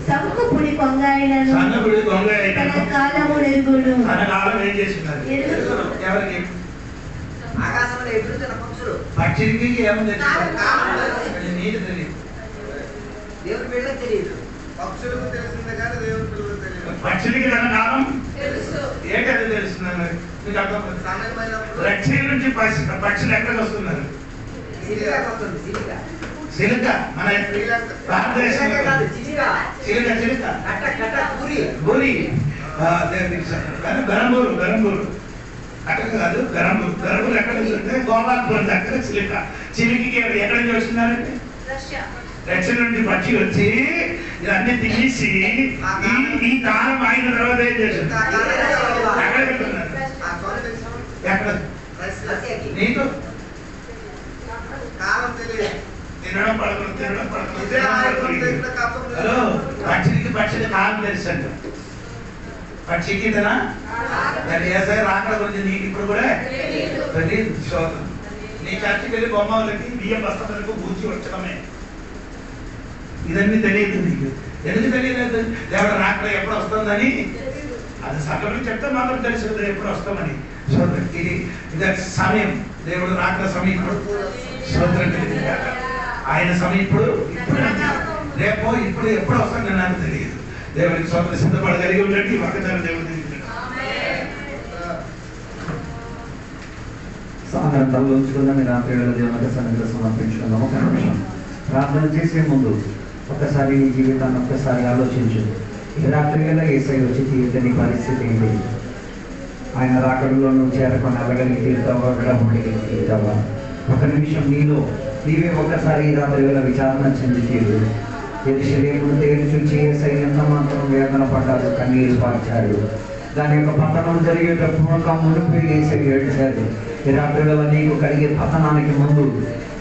సముకు పుడి కొంగాయనను, తన కాలము నెరుగును. తన కాలం ఏం చేస్తున్నారు? ఎవరికి? ఆకాశంలో ఎగురుతున్న పక్షులు. పక్షికి ఏముంది? నీకు తెలియదు, దేవుని బిడ్డలకు తెలియదు. పక్షులకు తెలిసిందే కానీ దేవుని బిడ్డలకు తెలియదు. పక్షులకి తన కాలం ఏంటది తెలుస్తున్నారు? మీకు అర్థం? రక్షణ నుంచి పక్షులు ఎక్కడికి వస్తున్నారు? చిలుక. మన భారతదేశంలో చిలుక బూరి బెరంబూరు అక్కడ కాదు, బెరంబూరు ఎక్కడ వస్తుంటే గోపాల్పురం దగ్గర చిలుక. చిలుకకి ఎక్కడి నుంచి వస్తున్నారండి? రక్షణ నుండి పక్షి వచ్చి ఇవన్నీ తినేసి ఈ కాలం అయిన తర్వాత ఏం చేస్తుంది? ఎక్కడ పెట్టున్నారు? ఎక్కడ? నీకు తినడం పడుతుంది. హలో, పక్షికి కాలం తెలుసండి. పక్షికి తన రాకడ గురించి నీకు ఇప్పుడు కూడా తెలియదు. శోధన నీ చర్చికి వెళ్ళి బొమ్మలకి బియ్యం బస్తలకు కూర్చి వచ్చడమే. ఇదన్నీ తెలియదు నీకు. ఎందుకు తెలియలేదు? దేవుడు రాకడ ఎప్పుడు వస్తుందని అది సగం చెప్తే మాత్రం తెలుసు కదా ఎప్పుడు వస్తామని. సోదరు ఇది సమయం, దేవుడు రాకడ సమయం ఇప్పుడు. సోదరు ఆయన సమయం ఇప్పుడు రేపు ఇప్పుడు ఎప్పుడు వస్తాను నాకు తెలియదు. దేవుడికి సోదరు సిద్ధపడగలిగి ఉండండి. ఒకసారి దేవుడు సాధారణంలో ఉంచుకున్న మీ రాత్రి వేళ దేవునికి సన్నిధిలో సమర్పించుకున్నాం. ఒక నిమిషం ప్రార్థన చేసే ముందు ఒకసారి నీ జీవితాన్ని ఒక్కసారి ఆలోచించు. ఈ రాత్రి వేళ యేసయ్య వచ్చి తీర్థని పరిస్థితి ఏంటి? ఆయన రాకడలో నువ్వు చేరకుండా అలగలిగి తీరుతావా, విడముడికి తీరుతావా? ఒక నిమిషం నీవే ఒక్కసారి ఈ రాత్రి వేళ విచారణ చెంది తీరు. యెరూషలేమును తేరి చూచి యేసయ్య ఎంత మాత్రం వేదన పడ్డాడు, కన్నీరు పార్చాడు. దాని యొక్క పతనం జరిగేటప్పుడు మునుపు యేసయ్య ఏడ్చాడు. ఈ రాత్రి వేళ నీకు కలిగే పతనానికి ముందు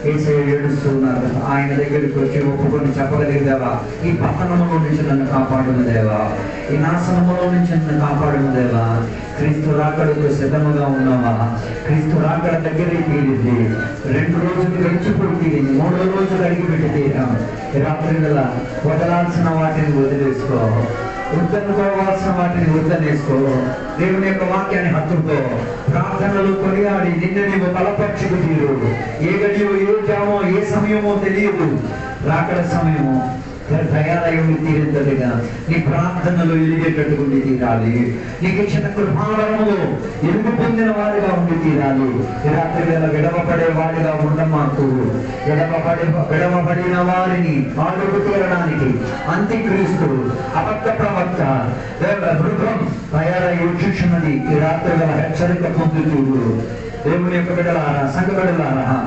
యేసయ్య ఏడుస్తున్నారు. ఆయన దగ్గరికి వచ్చి ఒప్పుకొని చెప్పగలిగేదేవా, ఈ పతనములో నుంచి నన్ను కాపాడును దేవా, ఈ నాశనములో నుంచి నన్ను కాపాడును దేవా. క్రీస్తు రాకడకు సిద్ధముగా ఉన్నావా? క్రీస్తు రాకడ దగ్గరే తీరింది. 2 రోజులు గడిచిపోయి తీరింది. 3వ రోజు అడిగిపెట్టి తీరాం. ఈ రాత్రి వేళ వదలాల్సిన వాటిని వదిలేసుకో, వద్దనుకోవాల్సిన వాటిని వద్దనేసుకో. దేవుని యొక్క వాక్యాన్ని హత్తుకో. ప్రార్థనలు కొనియాడి నిన్ను నీవు బలపరచుకు తీరు. ఏ గడియో, ఏ జామో, ఏ సమయమో తెలియదు. రాకడ సమయము తయారై ఉండి తీరేంతగా నీ ప్రార్థనలు ఎలిగేటట్టుకుండి తీరాలి. నీకు ఇచ్చిన కృపావరములో ఎలుగు పొందిన వారిగా ఉండి తీరాలి. ఈ రాత్రి వేళ విడవపడే వారిగా ఉండమాకు. విడవబడిన వారిని ఆడుకు తీరడానికి అంత్యక్రీస్తు అబద్ధ ప్రవక్త మృగం తయారై వచ్చుచున్నది. ఈ రాత్రి వేళ హెచ్చరిక పొందుతూ దేవుని యొక్క బిడ్డలారా, సంఘ బిడ్డలారా,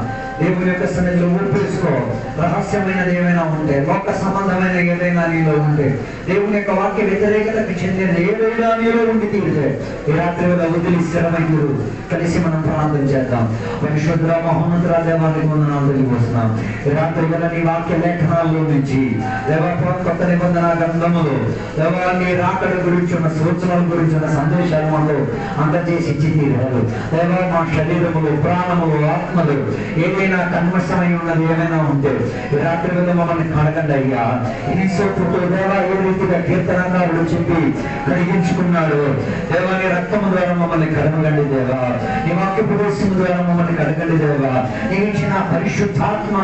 దేవుని యొక్క సన్నిధిలో ఊపిరేసుకో. రహస్యమైనది ఏమైనా ఉంటే, లోక సంబంధమైన ఏదైనా నీలో ఉంటే, దేవుని యొక్క వాక్య వ్యతిరేకతకు చెందిన ఏదైనా నీలో ఉండి తీరితే ఈ రాత్రి వేళ వదిలి స్థిరమైందురు కలిసి మనం ప్రార్థన చేద్దాం. పరిశుద్ధ మహోన్నతుల దేవానికి వందనాలు తెలియజేస్తున్నాం. ఈ రాత్రి వేళ నీ వాక్య లేఖనాల్లో నుంచి దేవా కొత్త నిబంధన గ్రంథములు దేవా నీ రాకడ గురించి ఉన్న సూచనల గురించి ఉన్న సందేశాలు మాకు అందజేసి ఇచ్చి తీరారు. దేవా మా శరీరములు, ప్రాణములు, ఆత్మలు ఏదైనా కన్మషమై ఉన్నది ఏమైనా ఉంటే ఈ రాత్రి వేళ మమ్మల్ని కడగండి అయ్యా. ఈ సోపుతో దేవా ఏ రీతిగా కీర్తనకారుడు చెప్పి కడిగించుకున్నాడు. దేవా నీ రక్తము ద్వారా మమ్మల్ని కడగండి దేవా, నీ వాక్య ప్రవేశం ద్వారా మమ్మల్ని కడగండి దేవా. నీ ఇచ్చిన పరిశుద్ధాత్మ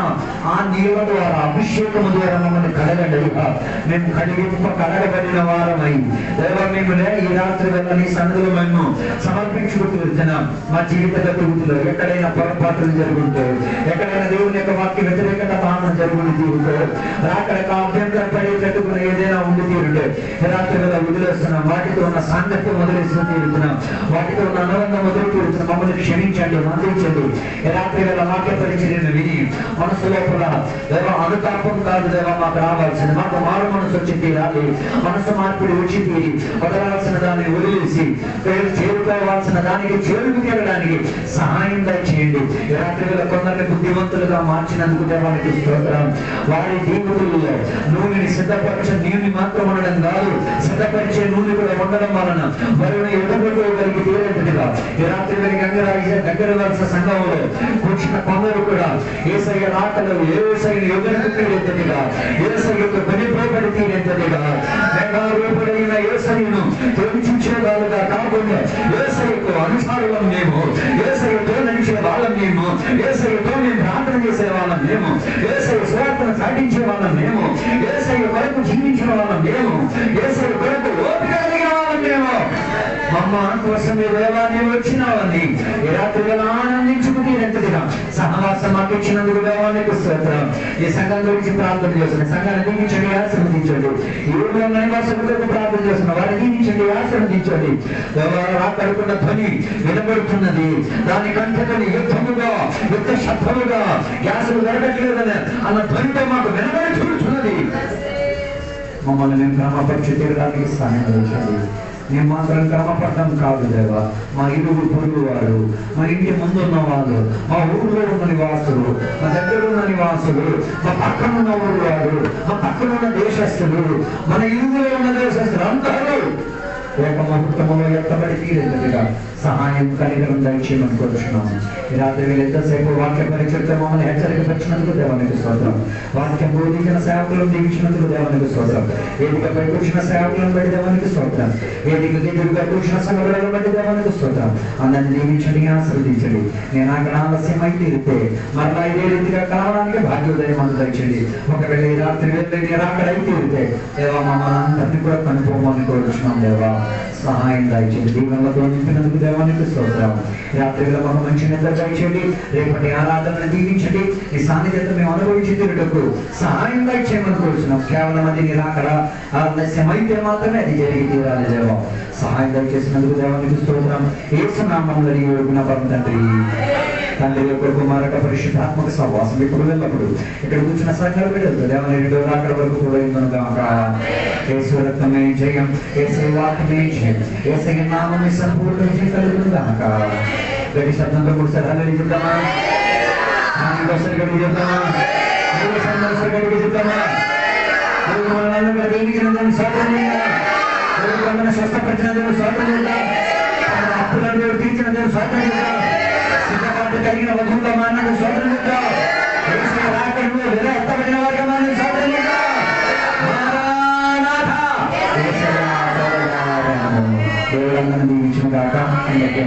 ఆ నీళ్ళ ద్వారా అభిషేకము ద్వారా మమ్మల్ని కడగండి అయ్యా. మేము కడగబడిన వారమై దేవా మేము ఈ రాత్రి వేళ నీ సన్నిధిలో మేము సమర్పించుకుంటున్నాం. మా జీవిత గతులో ఎక్కడైనా పొరపాటులు జరుగుంటే, ఎక్కడైనా దేవుని యొక్క వాక్య వ్యతిరేకత పాలన జరుగుని తీరుతో, అక్కడ అభ్యంతరం పడేటట్టుకున్న ఏదైనా ఉండి తీరుంటే రాత్రి వేళ వదిలేస్తున్నాం. వాటితో ఉన్న సాంగత్యం వదిలేసిన తీరుతున్నాం, వాటితో ఉన్న అనుబంధం వదిలి తీరుతున్నాం. మమ్మల్ని క్షమించండి, మందించండి. రాత్రి వేళ వాక్య పరిచర్యను విని మనసు లోపల దేవ అనుతాపం కాదు దేవా మాకు రావాల్సింది, మాకు మారు మనసు వచ్చి తీరాలి. మనసు మార్పిడి వచ్చి తీరి వదలాల్సిన దాన్ని వదిలేసి చేరుకోవాల్సిన దానికి చేరుకు తీరడానికి సహాయం దయచేయండి. రాత్రి వేళ కొందరిని బుద్ధివంతులుగా మార్చినందుకు దేవానికి స్తోత్రం. వారి జీవితంలో నూనెని సిద్ధపరిచే నీరుని మాత్రం ఉండడం కాదు, సిద్ధపరిచే నూనె కూడా ఉండడం వలన వారిని ఎదుర్కోగలిగి తీరేట్టుగా ఈ రాత్రి వేళ దగ్గర వలస సంఘంలో కూర్చున్న కొందరు కూడా యేసయ్య రాకలు యేసయ్యను ఎదుర్కొ తీరేట్టుగా, యేసయ్యకు కొనిపోబడి తీరేట్టుగా, రూపుడైన యేసయ్యను తొలగించేవాళ్ళుగా కాకుండా యేసయ్యకు అనుసారులం మేము, యేసయ్యతో నడిచే వాళ్ళం మేము, యేసయ్యతో మేము ప్రార్థన చేసే వాళ్ళం మేము, యేసయ్య స్వార్థను సాటించే వాళ్ళం మేము, యేసయ్య కొరకు జీవించిన వాళ్ళం మేము, యేసయ్య కొరకు ఓపిక కలిగిన వాళ్ళం మేము. మమ్మ కోసమే దేవాన్ని వచ్చినావని ఈ రాత్రి వేళ ఆనందించుకునేంతదిగా సహవాసం మాకు ఇచ్చినందుకు దేవానికి స్తోత్రం. ఈ సంఘం గురించి ప్రార్థన చేస్తున్న సంఘాన్ని దీవించండి, ఆశీర్వదించండి. ఈ ఊళ్ళో నివాసులకు ప్రార్థన చేస్తున్న వారిని దీవించండి, ఆశీర్వదించండి. రాకడుకున్న ధ్వని వినబడుతున్నది, దాని కంటకని యుద్ధముగా యుద్ధ శబ్దముగా గ్యాసులు జరగట్లేదని అన్న ధ్వనితో మాకు వినబడుతున్నది. మమ్మల్ని మేము క్రమపరిచి తీరడానికి సహాయం చేయండి. మేము మాత్రం క్రమపడడం కాదు దేవా, మా ఇరుగు పొరుగు వారు, మా ఇంటి ముందున్న వాళ్ళు, మా ఊళ్ళో ఉన్న నివాసులు, మా దగ్గర ఉన్న నివాసులు, మా పక్కన ఉన్న ఊరు వారు, మా పక్కన ఉన్న దేశస్తులు, మన ఇరుగులో ఉన్న దేశస్తులు అందరూ ఒక ముహూర్తములో ఎత్తబడి తీరేందుగా సహాయం కలిగడం దయచేయమని కోరుచున్నాము. ఈ రాత్రి వేళ ఎంతసేపు వాక్య పరిచర్తో మమ్మల్ని హెచ్చరికపరిచినందుకు దేవానికి స్తోత్రం. వాక్యం బోధించిన సేవకులను దీవించినందుకు దేవానికి స్తోత్రం. వేదికపై కూర్చున్న సేవకులను బట్టి దేవానికి స్తోత్రం. వేదిక ఎదురుగా కూర్చున్న సంఘటనలను బట్టి దేవానికి స్తోత్రం. అందరిని దీవించండి, ఆశీర్వదించండి. నేను అక్కడ ఆలస్యమై తీరితే మరలా ఇదే రీతిగా కలవడానికి భాగ్యోదయం అందరించండి. ఒకవేళ ఈ రాత్రి వేళ నేను అక్కడ అయి తీరితే దేవా మమ్మల్ని అందరినీ కూడా కనుక్కోమని కోరుచున్నాం. దేవా సహాయం దయచేయండి. దీవెనలతో నింపినందుకు దేవానికి స్తోత్రం. రాత్రి వేళ మాకు మంచి నిద్ర దయచేయండి. రేపటి ఆరాధనను దీవించండి. ఈ సాన్నిధ్యత మేము అనుభవించి తీరుటకు సహాయం దయచేయమని కోరుచున్నాం. కేవలం అది నిరాకడ ఆలస్యమైతే మాత్రమే అది జరిగి తీరాలి. దేవా సహాయం దయచేసినందుకు దేవానికి స్తోత్రం. యేసు నామములో వేడుకున్న పరమ తండ్రి. తండ్రి యొక్క కుమారక పరిశుద్ధాత్మక సహవాసం ఇప్పుడు వెళ్ళప్పుడు ఇక్కడ కూర్చున్న సంఘాలు బిడ్డలు దేవని రెండో రాకడ వరకు కూడా ఇందుగాక. యేసు రక్తమే జయం, యేసు వాక్యమే జయం, యేసు నామమే సంపూర్ణ విజయం కలుగునుగాక. గడి శబ్దంతో కూడా సరళి చెప్తామా, ఒకసారి గడి చెప్తామా, గడికి చెప్తామా, స్వస్థపరిచిన దేవుడు స్వాతంత్ర అప్పులను తీర్చిన దేవుడు స్వాతంత్ర సిద్ధపాటు కలిగిన వధువుల మానకు స్వాతంత్ర రాకడంలో ఎత్తబడిన వారికి మానకు స్వాతంత్ర దేవుడు అందరినీ దీవించిన కాక అందరికీ